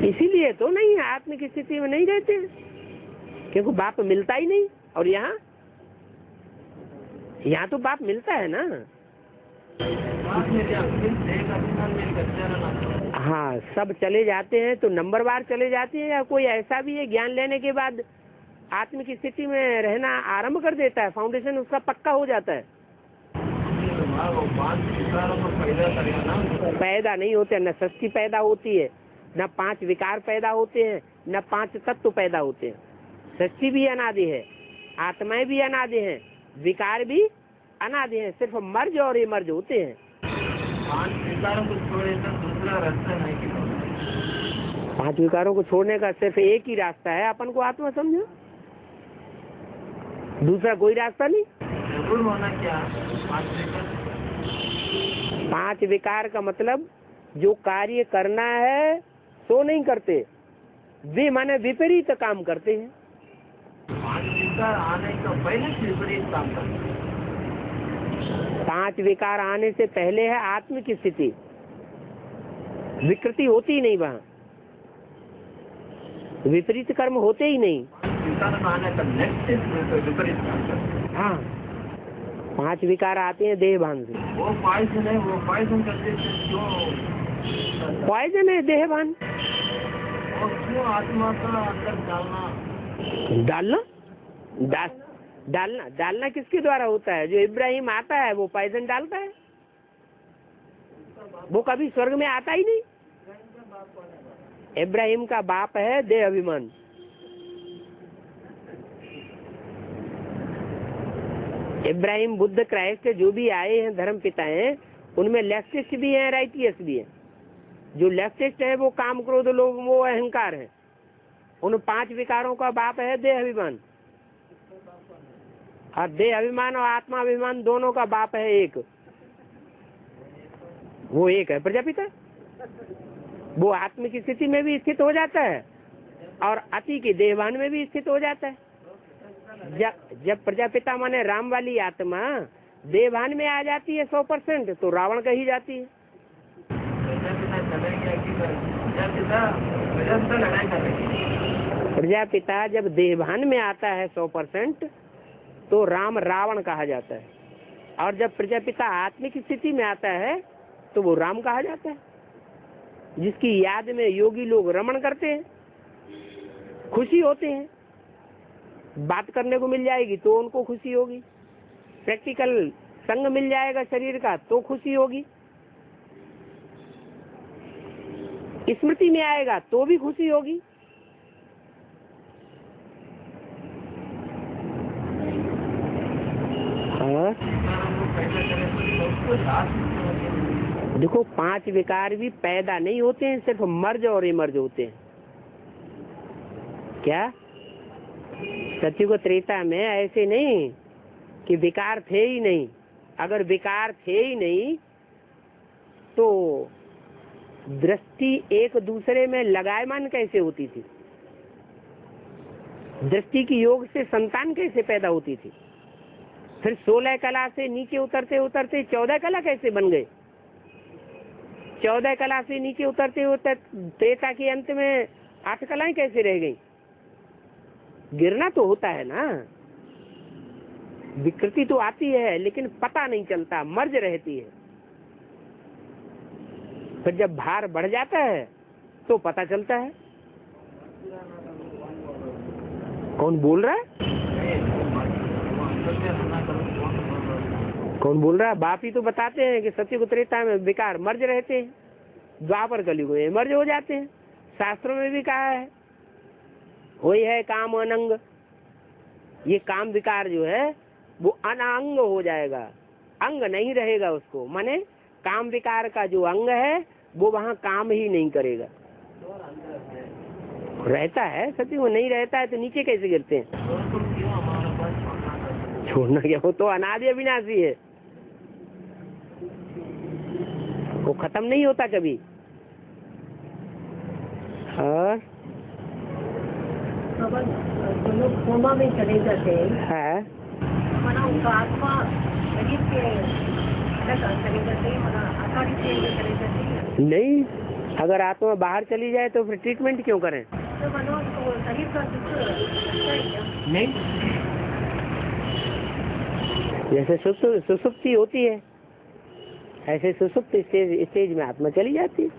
इसीलिए तो नहीं आत्म की स्थिति में नहीं रहते, क्योंकि बाप मिलता ही नहीं। और यहाँ तो बाप मिलता है ना। हाँ, सब चले जाते हैं तो नंबरवार चले जाते हैं, या कोई ऐसा भी है ज्ञान लेने के बाद आत्म की स्थिति में रहना आरंभ कर देता है, फाउंडेशन उसका पक्का हो जाता है। पैदा नहीं होते, न सृष्टि पैदा होती है, न 5 विकार पैदा होते हैं, न 5 तत्व पैदा होते हैं। सृष्टि भी अनादि है, आत्माएं भी अनादि हैं, विकार भी अनादि हैं, सिर्फ मर्ज और इमर्ज होते हैं।
5 विकारों को छोड़ने का दूसरा रास्ता नहीं कि
5 विकारों को छोड़ने का सिर्फ एक ही रास्ता है, अपन को आत्मा समझो, दूसरा कोई रास्ता नहीं।
जरूर होना क्या
5 विकार का मतलब जो कार्य करना है सो नहीं करते, वे माने विपरीत काम करते हैं।
5 विकार आने का पहले विपरीत काम करते हैं।
5 विकार आने से पहले है आत्म की स्थिति, विकृति होती ही नहीं, वहाँ विपरीत कर्म होते ही नहीं।
विकार आने का नेक्स्ट विपरीत काम करते हैं।
हाँ, 5 विकार आते हैं देह भान से।
वो पॉइजन है, वो पॉइजन करते हैं जो
पॉइजन है देह भान।
और क्यों आत्मा का अंदर
डालना किसके द्वारा होता है? जो इब्राहिम आता है वो पॉइजन डालता है, वो कभी स्वर्ग में आता ही नहीं। इब्राहिम का बाप है देह अभिमान। इब्राहिम, बुद्ध, क्राइस्ट जो भी आए हैं धर्म पिता हैं, उनमें लेफ्टिस्ट भी हैं, राइटियस भी हैं। जो लेफ्टिस्ट है वो काम, क्रोध, लोभ, वो अहंकार है। उन 5 विकारों का बाप है देह अभिमान। और देह अभिमान और आत्मा अभिमान दोनों का बाप है एक, वो एक है प्रजापिता। वो आत्म की स्थिति में भी स्थित हो जाता है और अति के देहभान में भी स्थित हो जाता है। जब प्रजापिता माने राम वाली आत्मा देहभान में आ जाती है 100%, तो रावण कही जाती है। प्रजापिता जब देहभान में आता है 100%, तो राम रावण कहा जाता है। और जब प्रजापिता आत्मिक स्थिति में आता है तो वो राम कहा जाता है, जिसकी याद में योगी लोग रमण करते हैं, खुशी होते हैं। बात करने को मिल जाएगी तो उनको खुशी होगी, प्रैक्टिकल संग मिल जाएगा शरीर का तो खुशी होगी, स्मृति में आएगा तो भी खुशी होगी। देखो 5 विकार भी पैदा नहीं होते हैं, सिर्फ मर्ज और इमर्ज होते हैं। क्या सत्युग त्रेता में ऐसे नहीं कि विकार थे ही नहीं। अगर विकार थे ही नहीं तो दृष्टि एक दूसरे में लगायमान कैसे होती थी? दृष्टि की योग से संतान कैसे पैदा होती थी? फिर 16 कला से नीचे उतरते उतरते 14 कला कैसे बन गए? 14 कला से नीचे उतरते उतरते त्रेता के अंत में 8 कलाएं कैसे रह गई? गिरना तो होता है ना, विकृति तो आती है लेकिन पता नहीं चलता, मर्ज रहती है। फिर जब भार बढ़ जाता है तो पता चलता है। कौन बोल रहा है? कौन बोल रहा है? बाप ही तो बताते हैं कि सत्युग त्रेता में विकार मर्ज रहते हैं, द्वापर कलयुग में मर्ज हो जाते हैं। शास्त्रों में भी कहा है वही है काम अनंग। ये काम विकार जो है वो अनांग हो जाएगा, अंग नहीं रहेगा उसको। माने काम विकार का जो अंग है वो वहाँ काम ही नहीं करेगा। रहता है सत्य वो नहीं रहता है तो नीचे कैसे गिरते हैं? छोड़ना क्या, वो तो अनादि अविनाशी है, वो खत्म नहीं होता कभी। और
जो लोग कोमा में चले जाते हैं उनका आत्मा शरीर के चले जाते हैं, चले जाते हैं।
नहीं, अगर आत्मा बाहर चली जाए तो फिर ट्रीटमेंट क्यों करें?
तो मनोज को शरीर का सुख अच्छा है क्या?
नहीं, जैसे सुसुप्ति होती है ऐसे सुसुप्त स्टेज में आत्मा चली जाती है।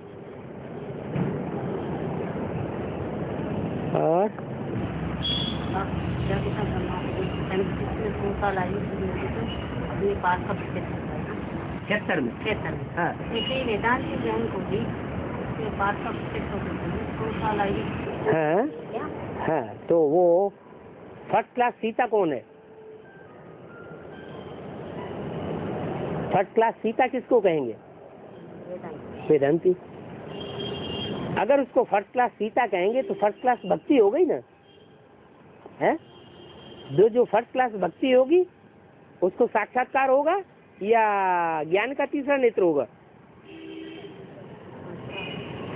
और
अपने पास का
76 में हाँ
ऐसे वेदांत के ज्ञान को भी पास का
हाँ
क्या?
हाँ, तो वो फर्स्ट क्लास सीता कौन है? फर्स्ट क्लास सीता किसको कहेंगे? वेदांती। अगर उसको फर्स्ट क्लास सीता कहेंगे तो फर्स्ट क्लास भक्ति हो गई ना, है? जो फर्स्ट क्लास भक्ति होगी उसको साक्षात्कार होगा या ज्ञान का तीसरा नेत्र होगा?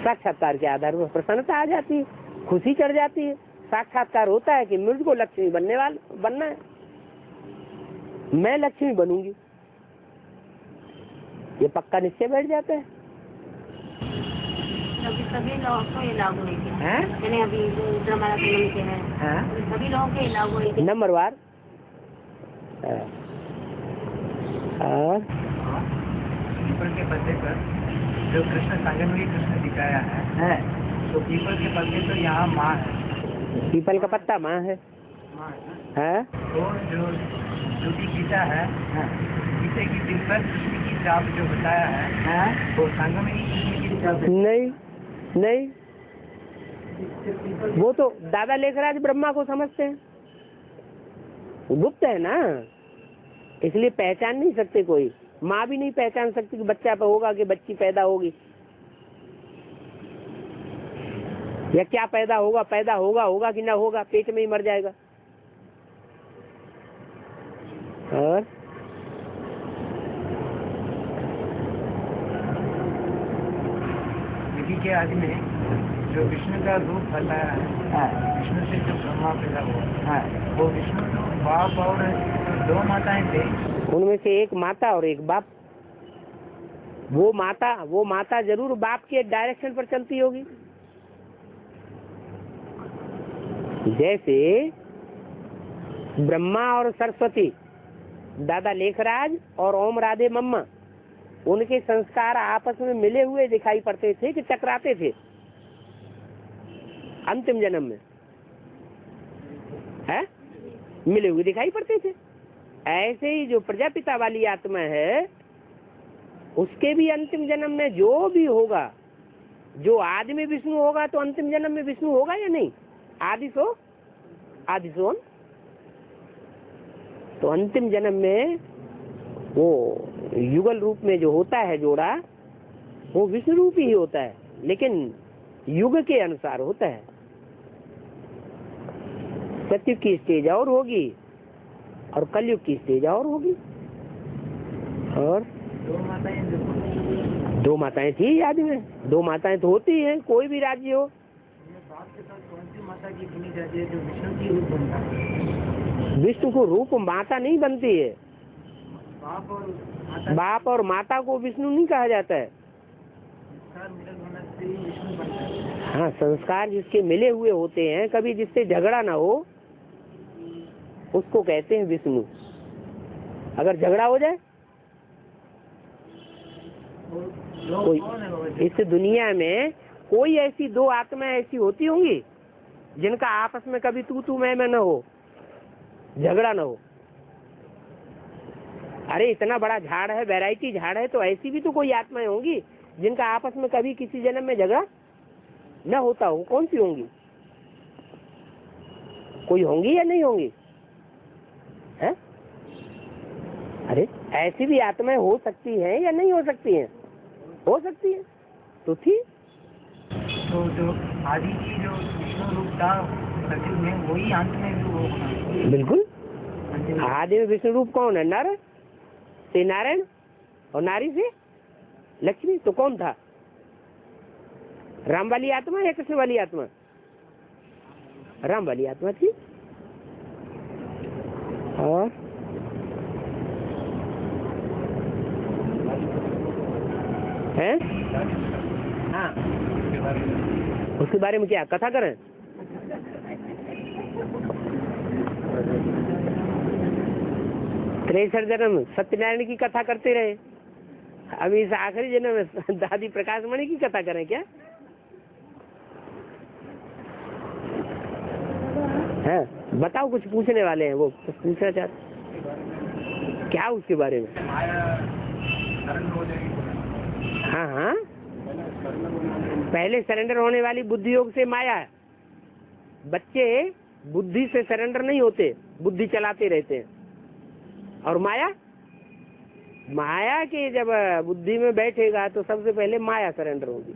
साक्षात्कार के आधार पर प्रसन्नता आ जाती है, खुशी चढ़ जाती है। साक्षात्कार होता है कि मुझको लक्ष्मी बनना है, मैं लक्ष्मी बनूंगी, ये पक्का निश्चय बैठ जाता है।
सभी लोगों को ये लागू नहीं किया, यानी अभी जो हमारा संगम के है सभी लोगों के लागू नहीं किया
नंबरवार। और
पीपल के पत्ते पर जो कृष्ण संगम में कृष्ण दिखाया है तो पीपल के पत्ते तो यहाँ माँ है,
पीपल का पत्ता माँ है।
तो जो भी गीता है गीते की दिल पर कृष्ण की छाप जो बताया है वो संगम में कृष्ण की छाप
नहीं, वो तो दादा लेखराज ब्रह्मा को समझते हैं, गुप्त है ना, इसलिए पहचान नहीं सकते। कोई माँ भी नहीं पहचान सकती कि बच्चा होगा कि बच्ची पैदा होगी या क्या पैदा होगा कि ना होगा, पेट में ही मर जाएगा। और
के आदि में जो विष्णु का रूप बताया है, विष्णु से जो ब्रह्मा पैदा हुआ वो विष्णु तो बाप और दो माताएं थे,
उनमें से एक माता और एक बाप। वो माता जरूर बाप के डायरेक्शन पर चलती होगी। जैसे ब्रह्मा और सरस्वती, दादा लेखराज और ओम राधे मम्मा, उनके संस्कार आपस में मिले हुए दिखाई पड़ते थे कि टकराते थे अंतिम जन्म में, है मिले हुए दिखाई पड़ते थे। ऐसे ही जो प्रजापिता वाली आत्मा है उसके भी अंतिम जन्म में जो भी होगा, जो आदि में विष्णु होगा तो अंतिम जन्म में विष्णु होगा या नहीं? आदि सोन तो अंतिम जन्म में वो युगल रूप में जो होता है जोड़ा, वो विष्णु रूप ही होता है, लेकिन युग के अनुसार होता है। सत्युग की स्टेज और होगी और कलयुग की स्टेज और होगी। और दो माताएं थी आदि में, दो माताएं तो होती हैं, कोई भी राज्य हो।
बाप के साथ कौन सी माता की गिनी जाती है जो विष्णु की रूप बनता है?
विष्णु को रूप माता नहीं बनती है, बाप और माता को विष्णु नहीं कहा जाता है। हाँ, संस्कार जिसके मिले हुए होते हैं, कभी जिससे झगड़ा ना हो, उसको कहते हैं विष्णु। अगर झगड़ा हो जाए कोई, इस दुनिया में कोई ऐसी दो आत्माएं ऐसी होती होंगी जिनका आपस में कभी तू मैं न हो, झगड़ा न हो। अरे इतना बड़ा झाड़ है, वैरायटी झाड़ है, तो ऐसी भी तो कोई आत्माएं होंगी जिनका आपस में कभी किसी जन्म में झगड़ा न होता हो। कौन सी होंगी? कोई होंगी या नहीं होंगी? है? अरे ऐसी भी आत्माएं हो सकती हैं या नहीं हो सकती हैं? हो सकती है तो थी।
तो जो आदि की जो विष्णु रूप था सचिव में, वही अंत में भी होगा।
बिल्कुल, आदि में विष्णु रूप कौन है? नर से नारायण और नारी से लक्ष्मी। तो कौन था? राम वाली आत्मा या कृष्ण वाली आत्मा? राम वाली आत्मा थी। और हैं? हाँ,
उसके बारे में
उसके बारे में क्या कथा करें? त्रेसठ जन्म सत्यनारायण की कथा करते रहे, अभी इस आखिरी जन्म में दादी प्रकाश मणि की कथा करें क्या? है बताओ, कुछ पूछने वाले हैं, वो कुछ पूछना चाहते क्या उसके बारे में? हाँ हाँ, पहले सरेंडर होने वाली बुद्धि योग से माया है। बच्चे बुद्धि से सरेंडर नहीं होते, बुद्धि चलाते रहते हैं। और माया, माया के जब बुद्धि में बैठेगा तो सबसे पहले माया सरेंडर होगी।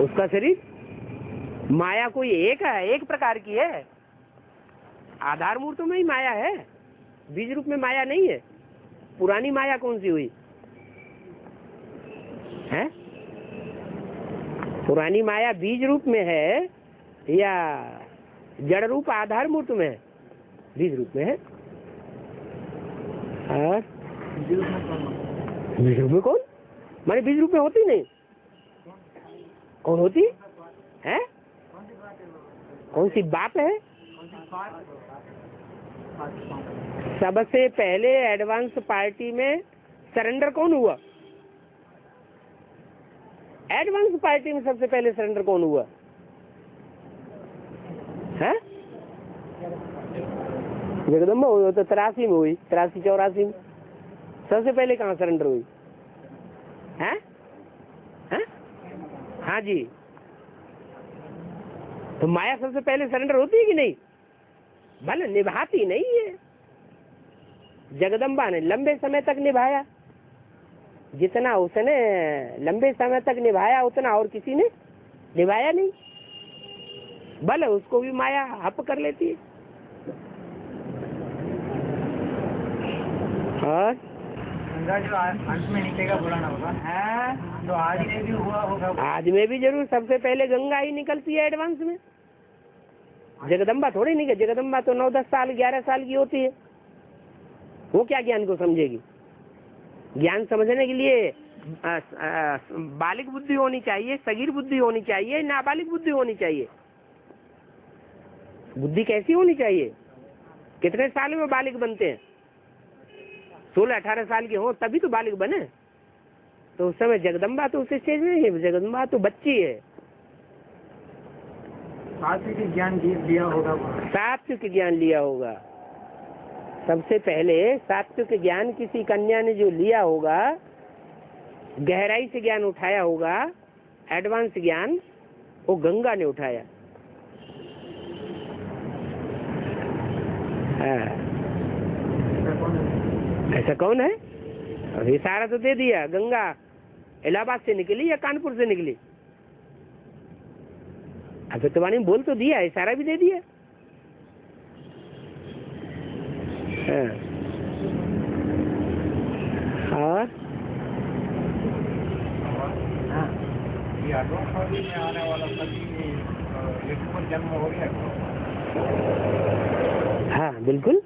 उसका शरीर माया कोई एक है, एक प्रकार की है। आधार मूर्त में ही माया है, बीज रूप में माया नहीं है। पुरानी माया कौन सी हुई है? पुरानी माया बीज रूप में है या जड़ रूप आधार मूर्त में है? बीज रूप में है। और बीज रूप में कौन? माने बीज रूप में होती नहीं, कौन होती है? कौन सी बात है? सबसे पहले एडवांस पार्टी में सरेंडर कौन हुआ? एडवांस पार्टी में सबसे पहले सरेंडर कौन हुआ है? जगदम्बा हुई तो 83 में हुई, 83-84 में। सबसे पहले कहाँ सरेंडर हुई है? हाँ जी, तो माया सबसे पहले सरेंडर होती है कि नहीं? भले निभाती नहीं है। जगदम्बा ने लंबे समय तक निभाया, जितना उसने लंबे समय तक निभाया उतना और किसी ने निभाया नहीं। भले उसको भी माया हप कर लेती है। और
गंगा जो अंत में निकलेगा बुलाना होगा है, तो आज में भी हुआ होगा।
आज में भी जरूर सबसे पहले गंगा ही निकलती है एडवांस में। जगदम्बा थोड़ी निकल, जगदम्बा तो 9-10 साल 11 साल की होती है। वो क्या ज्ञान को समझेगी? ज्ञान समझने के लिए बालिक बुद्धि होनी चाहिए, सगीर बुद्धि होनी चाहिए, नाबालिग बुद्धि होनी चाहिए। बुद्धि कैसी होनी चाहिए? कितने साल में बालिक बनते हैं? 16-18 साल के हो तभी तो बालिक बने। तो उस समय जगदम्बा तो उस स्टेज में नहीं है, जगदम्बा तो बच्ची है।
सात्विक ज्ञान लिया होगा,
सात्विक ज्ञान लिया होगा। सबसे पहले सात्विक ज्ञान किसी कन्या ने जो लिया होगा, गहराई से ज्ञान उठाया होगा, एडवांस ज्ञान, वो गंगा ने उठाया। ऐसा कौन है? अभी इशारा तो दे दिया, गंगा इलाहाबाद से निकली या कानपुर से निकली? अब तो वाणी बोल तो दिया, इशारा भी दे दिया। और
में आने वाला सभी जन्म हो गया।
हाँ बिल्कुल,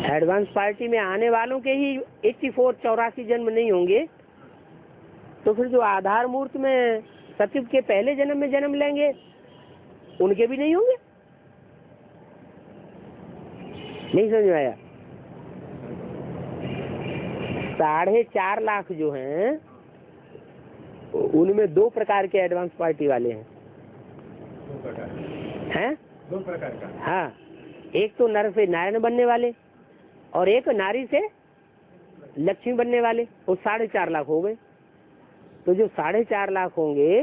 एडवांस पार्टी में आने वालों के ही 84 जन्म नहीं होंगे, तो फिर जो आधार मूर्त में सचिव के पहले जन्म में जन्म लेंगे उनके भी नहीं होंगे? नहीं समझ में आया? 4.5 लाख जो हैं उनमें 2 प्रकार के एडवांस पार्टी वाले हैं। हैं?
2 प्रकार का।
हाँ, एक तो नर से नारायण बनने वाले और एक नारी से लक्ष्मी बनने वाले, वो 4.5 लाख हो गए। तो जो 4.5 लाख होंगे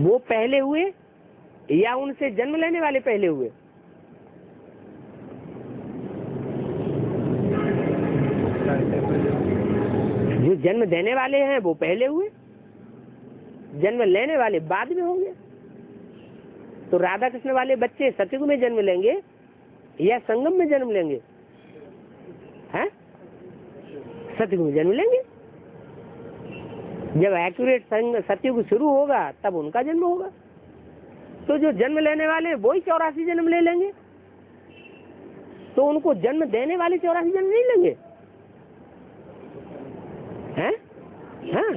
वो पहले हुए या उनसे जन्म लेने वाले पहले हुए? जो जन्म देने वाले हैं वो पहले हुए, जन्म लेने वाले बाद में होंगे। तो राधा कृष्ण वाले बच्चे सतयुग में जन्म लेंगे या संगम में जन्म लेंगे? हैं? सतयुग में जन्म लेंगे। जब एक्यूरेट सतयुग शुरू होगा तब उनका जन्म होगा। तो जो जन्म लेने वाले वो ही 84 जन्म ले लेंगे। तो उनको जन्म देने वाले 84 जन्म नहीं लेंगे? हैं? हाँ।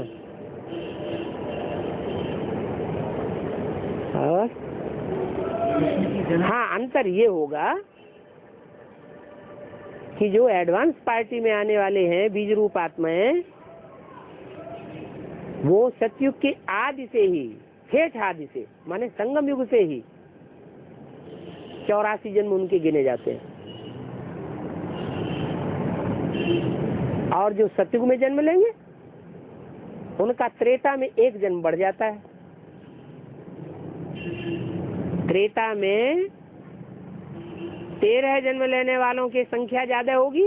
और हाँ, अंतर ये होगा कि जो एडवांस पार्टी में आने वाले हैं बीज रूप आत्माएं, वो सतयुग के आदि से ही, ठेठ आदि से, माने संगम युग से ही 84 जन्म उनके गिने जाते हैं। और जो सतयुग में जन्म लेंगे उनका त्रेता में 1 जन्म बढ़ जाता है। त्रेता में 13 जन्म लेने वालों की संख्या ज्यादा होगी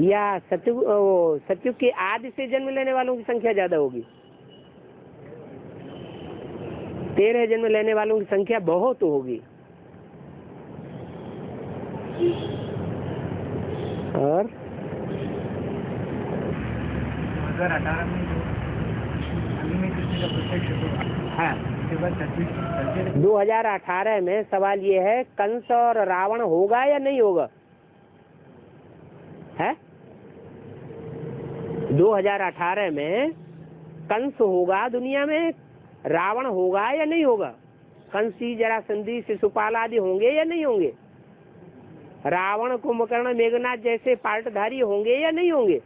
या सतयुग के आदि से जन्म लेने वालों की संख्या ज्यादा होगी? 13 जन्म लेने वालों की संख्या बहुत होगी। और
2018 में जो कृष्ण का प्रत्यक्ष हुआ, हाँ,
2018 में सवाल ये है, कंस और रावण होगा या नहीं होगा? है 2018 में कंस होगा दुनिया में, रावण होगा या नहीं होगा? कंसी, जरासंधी, शिशुपाल आदि होंगे या नहीं होंगे? रावण, कुंभकर्ण, मेघनाथ जैसे पार्टधारी होंगे या नहीं होंगे?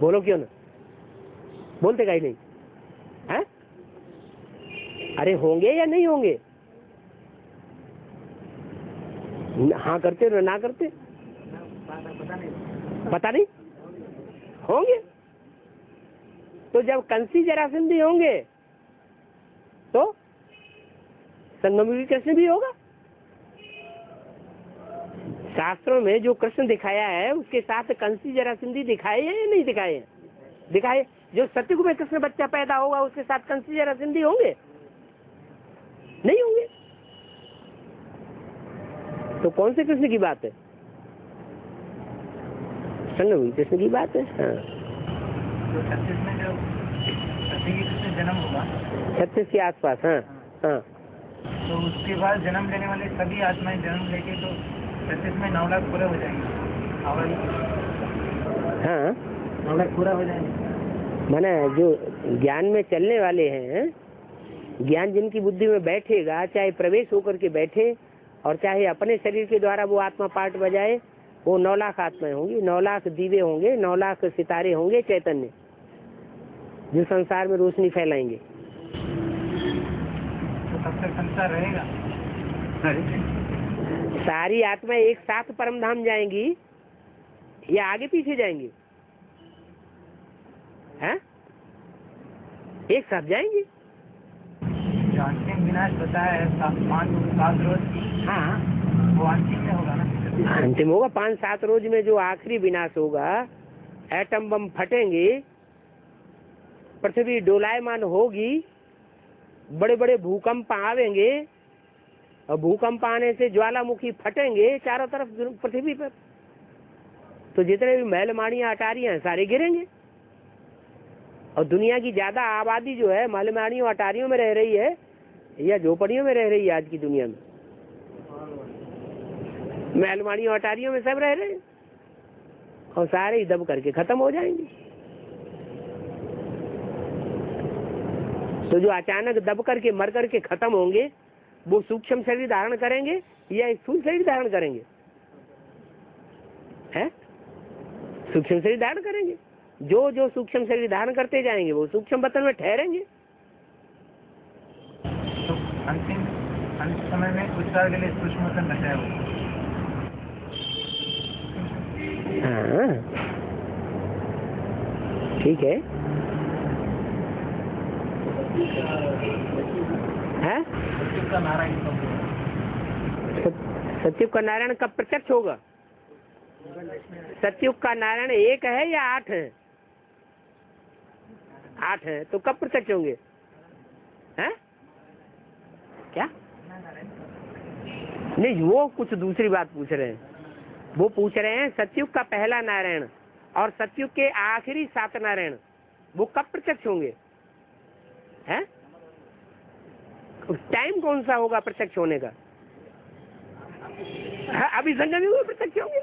बोलो क्यों ना, बोलते कहीं नहीं है? अरे होंगे या नहीं होंगे? हाँ करते ना करते? पता नहीं होंगे। तो जब कंसी जरासंधी होंगे तो संगम कृष्ण भी होगा। शास्त्रों में जो कृष्ण दिखाया है उसके साथ कंसी जरासंधी दिखाए हैं या नहीं दिखाए हैं? दिखाए। जो सतयुग में कृष्ण बच्चा पैदा होगा उसके साथ कंसी जरासंधी होंगे? नहीं होंगे। तो कौन से कृष्ण की बात है? संगम कृष्ण की बात है। हाँ।
तो 36 में जो कृष्ण जन्म होगा,
36 के आसपास। हाँ हाँ।
तो उसके बाद जन्म लेने वाले सभी आत्माएं जन्म लेके तो 36 में 9 लाख पूरे हो जाएंगे।
हाँ,
9 लाख पूरा हो जाएंगे।
माने जो ज्ञान में चलने वाले हैं, ज्ञान जिनकी बुद्धि में बैठेगा, चाहे प्रवेश होकर के बैठे और चाहे अपने शरीर के द्वारा वो आत्मा पाठ बजाए, वो 9 लाख आत्माएं होंगी, 9 लाख दीवे होंगे, 9 लाख सितारे होंगे चैतन्य, जो संसार में रोशनी फैलाएंगे।
तो तब तक संसार रहेगा?
सारी आत्माएं एक साथ परम धाम जाएंगी या आगे पीछे जाएंगी? हैं? एक साथ जाएंगी।
जो अंतिम विनाश बताया है 5-7 रोज, हाँ, वो अंतिम में होगा ना?
अंतिम होगा। 5-7 रोज में जो आखिरी विनाश होगा, एटम बम फटेंगे, पृथ्वी डोलायमान होगी, बड़े बड़े भूकंप आवेंगे और भूकंप आने से ज्वालामुखी फटेंगे चारों तरफ पृथ्वी पर। तो जितने भी महल माड़ियां अटारियां हैं सारे गिरेंगे और दुनिया की ज्यादा आबादी जो है महल माड़ियों अटारियों में रह रही है या झोपड़ियों में रह रही है। आज की दुनिया में महल माड़ियों अटारियों में सब रह रहे हैं और सारे ही दब करके खत्म हो जाएंगे। तो जो अचानक दब करके मर करके खत्म होंगे वो सूक्ष्म शरीर धारण करेंगे या स्थूल शरीर धारण करेंगे? है सूक्ष्म शरीर धारण करेंगे। जो जो सूक्ष्म शरीर धारण करते जाएंगे वो सूक्ष्म बतन में ठहरेंगे।
तो अंतिम समय में कुछ साल के लिए सूक्ष्म बतन बचा है।
हाँ ठीक है। है सतयुग का नारायण कब प्रत्यक्ष होगा? सतयुग का नारायण 1 है या 8 है? 8 है। तो कब प्रत्यक्ष होंगे? हैं? क्या नहीं, वो कुछ दूसरी बात पूछ रहे हैं। वो पूछ रहे हैं सतयुग का पहला नारायण और सतयुग के आखिरी 7 नारायण वो कब प्रत्यक्ष होंगे? हैं? टाइम कौन सा होगा प्रत्यक्ष होने का? अभी संगम युग में प्रत्यक्ष होंगे।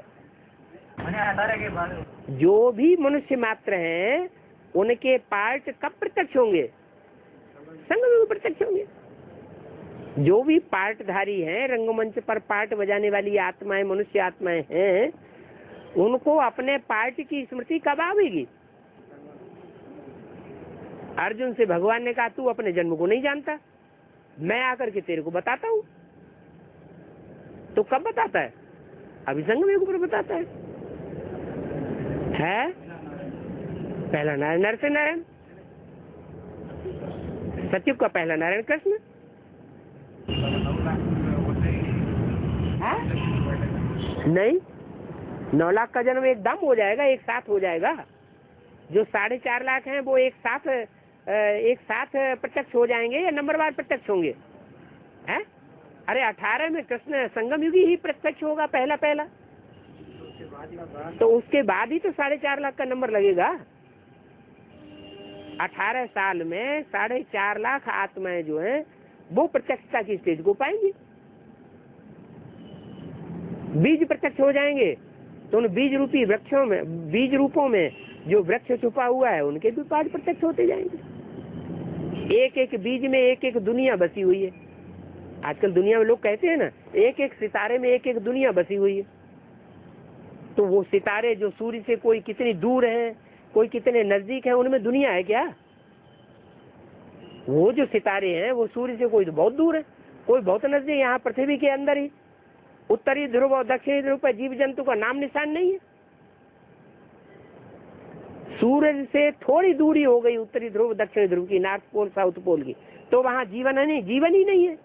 के बाद
जो भी मनुष्य मात्र हैं उनके पार्ट कब प्रत्यक्ष होंगे? संगम युग में प्रत्यक्ष होंगे। जो भी पार्टधारी हैं, रंगमंच पर पार्ट बजाने वाली आत्माएं, मनुष्य आत्माएं हैं, उनको अपने पार्ट की स्मृति कब आवेगी? अर्जुन से भगवान ने कहा तू अपने जन्म को नहीं जानता, मैं आकर के तेरे को बताता हूँ। तो कब बताता है? अभी संगम युग पर बताता है। पहला नारायण, नरसिंह नारायण, सतयुग का पहला नारायण कृष्ण। नहीं, 9 लाख का जन्म एकदम हो जाएगा, एक साथ हो जाएगा। जो 4.5 लाख हैं वो एक साथ प्रत्यक्ष हो जाएंगे या नंबरवार प्रत्यक्ष होंगे? हैं? अरे 18 में कृष्ण संगम युगी ही प्रत्यक्ष होगा पहला। तो उसके बाद ही तो 4.5 लाख का नंबर लगेगा। 18 साल में 4.5 लाख आत्माएं जो हैं वो प्रत्यक्षता की स्टेज को पाएंगी। बीज प्रत्यक्ष हो जाएंगे तो उन बीज रूपी वृक्षों में, बीज रूपों में जो वृक्ष छुपा हुआ है उनके भी पाठ प्रत्यक्ष होते जाएंगे। एक एक बीज में एक एक दुनिया बसी हुई है। आजकल दुनिया में लोग कहते हैं ना, एक एक सितारे में एक एक दुनिया बसी हुई है। तो वो सितारे जो सूर्य से कोई कितनी दूर है, कोई कितने नजदीक है, उनमें दुनिया है क्या? वो जो सितारे हैं वो सूर्य से कोई तो बहुत दूर है, कोई बहुत नजदीक। यहाँ पृथ्वी के अंदर ही उत्तरी ध्रुव और दक्षिणी ध्रुव पर जीव जंतु का नाम निशान नहीं है। सूरज से थोड़ी दूरी हो गई उत्तरी ध्रुव दक्षिणी ध्रुव की, नॉर्थ पोल साउथ पोल की, तो वहां जीवन है नहीं, जीवन ही नहीं है।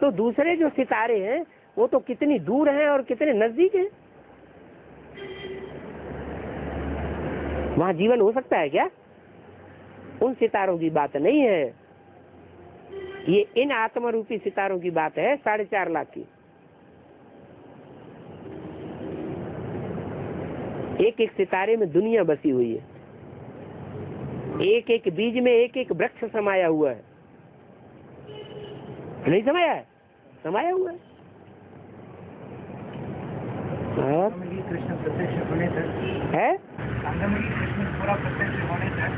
तो दूसरे जो सितारे हैं वो तो कितनी दूर हैं और कितने नजदीक हैं। वहां जीवन हो सकता है क्या? उन सितारों की बात नहीं है, ये इन आत्मरूपी सितारों की बात है 4.5 लाख की। एक एक सितारे में दुनिया बसी हुई है, एक एक बीज में एक एक वृक्ष समाया हुआ है। नहीं समाया है? समाया हुआ है। और
कृष्ण प्रत्यक्ष होने तक
है
कृष्ण पूरा प्रत्यक्ष होने तक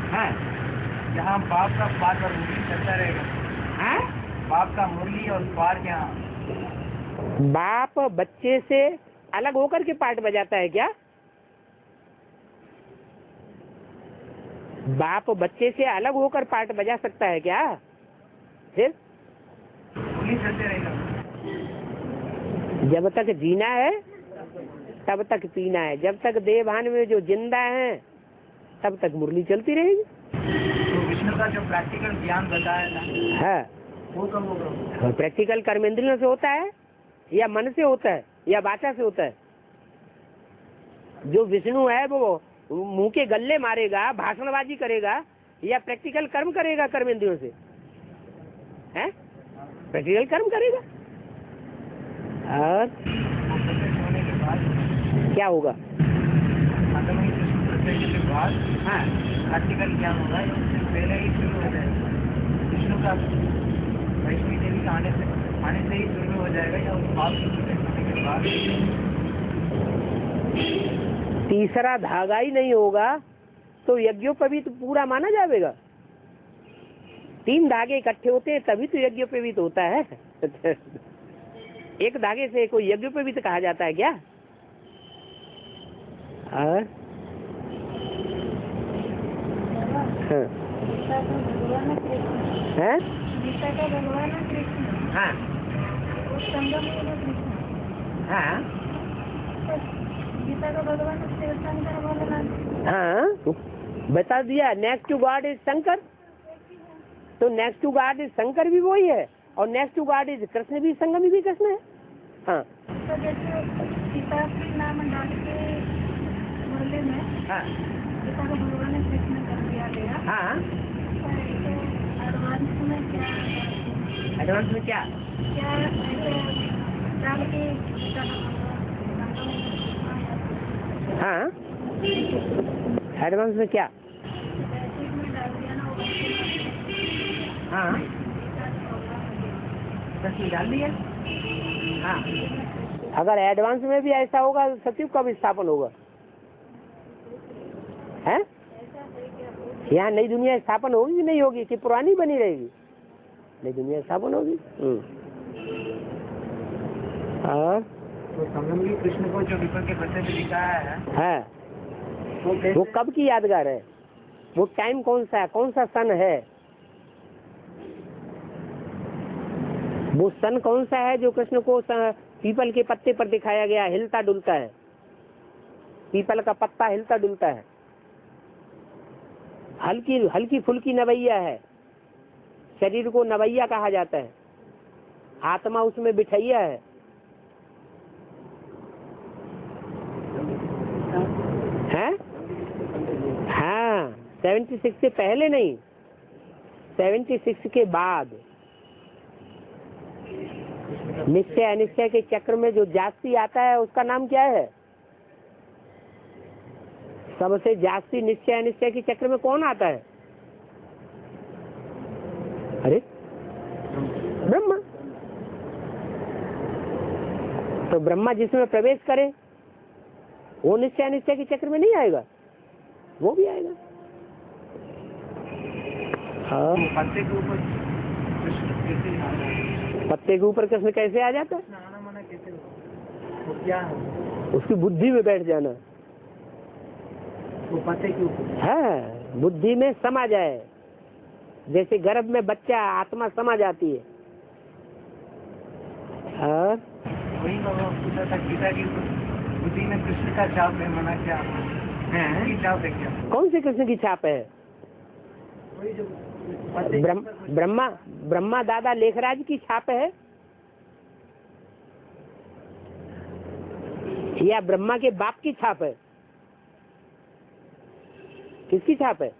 यहाँ बाप का पार और मुरली चलता रहेगा। बाप का मुरली और पार यहाँ,
बाप बच्चे से अलग होकर के पाठ बजाता है क्या? बाप बच्चे से अलग होकर पाठ बजा सकता है क्या? फिर
चलते रहेगा।
जब तक जीना है तब तक पीना है, जब तक देवभान में जो जिंदा है तब तक मुरली चलती रहेगी।
तो विष्णु का जो प्रैक्टिकल ज्ञान बताया था
है
वो कब होगा?
प्रैक्टिकल कर्मेंद्रियों से होता है या मन से होता है या वाचा से होता है? जो विष्णु है वो मुंह के गल्ले मारेगा, भाषणबाजी करेगा या प्रैक्टिकल कर्म करेगा कर्मेंद्रियों से? है प्रैक्टिकल कर्म करेगा। और
होने के बाद
क्या होगा?
के बाद प्रैक्टिकल ज्ञान होगा, उससे पहले ही शुरू हो जाएगा। विष्णु का वैष्णवी देवी का आने से ही शुरू हो जाएगा या उस बात होने के बाद?
तीसरा धागा ही नहीं होगा तो यज्ञोपवीत पूरा माना जाएगा। 3 धागे इकट्ठे होते हैं तभी तो यज्ञोपवीत होता है। एक धागे से कोई यज्ञोपवीत कहा जाता है क्या? हाँ हाँ बता दिया। Next to God is Shankar, तो next to God is Shankar भी वही है और next to God is Krishna भी, संगम भी कृष्ण है। हाँ
तो जैसे सीता के नाम डाल के मुरली में सीता को भगवान ने कृष्ण कर दिया गया।
हाँ
एडवांस में क्या,
एडवांस में क्या
डाल के?
हाँ एडवांस में क्या? हाँ
तस्वीर डाल दी है। हाँ,
अगर एडवांस में भी ऐसा होगा तो सतयुग कब स्थापन होगा? है यहाँ नई दुनिया स्थापन होगी कि नहीं होगी, कि पुरानी बनी रहेगी? नई दुनिया स्थापन होगी। और
तो संगम भी कृष्ण को जो पीपल के पत्ते पे दिखाया है,
वो कब की यादगार है? वो टाइम कौन सा है, कौन सा सन है? वो सन कौन सा है जो कृष्ण को पीपल के पत्ते पर दिखाया गया, हिलता डुलता है? पीपल का पत्ता हिलता डुलता है, हल्की हल्की फुल्की नवैया है। शरीर को नवैया कहा जाता है, आत्मा उसमें बिठैया है। हैं? हाँ, 76 से पहले नहीं, 76 के बाद। निश्चय अनिश्चय के चक्र में जो जास्ती आता है उसका नाम क्या है? सबसे जास्ती निश्चय अनिश्चय के चक्र में कौन आता है? अरे ब्रह्मा। तो ब्रह्मा जिसमें प्रवेश करे वो निश्चय अनिश्चय के चक्र में नहीं आएगा, वो भी आएगा। हाँ,
पत्ते के ऊपर कृष्ण कैसे आ रहा है?
पत्ते के ऊपर कृष्ण कैसे आ जाता है?
आना माना कैसे हो? वो क्या है?
उसकी बुद्धि में बैठ जाना।
वो पत्ते के ऊपर
हाँ, बुद्धि में समा जाए, जैसे गर्भ में बच्चा आत्मा समा जाती है। और
वही बाबा पूछा था, गीता की बुद्धि में कृष्ण का छाप है, माना क्या है? की छाप है क्या?
कौन से कृष्ण की छाप है?
वही जो
ब्रह्मा दादा लेखराज की छाप है, या ब्रह्मा के बाप की छाप है? किसकी छाप है?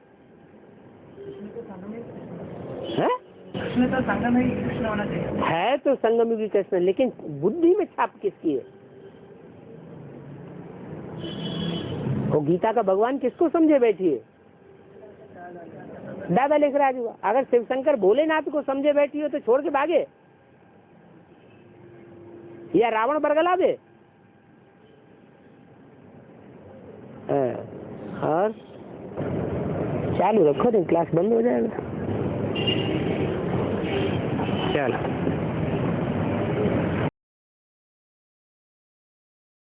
हैं?
कृष्ण तो संगम ही कृष्ण होना चाहिए।
है तो संगम युगी कृष्ण, लेकिन बुद्धि में छाप किसकी है? वो गीता का भगवान किसको समझे बैठी है? दादा लेखराज हुआ। अगर शिवशंकर भोलेनाथ को समझे बैठी हो तो छोड़ के भागे, या रावण बरगला दे? और चालू रखो, नहीं क्लास बंद हो जाएगा।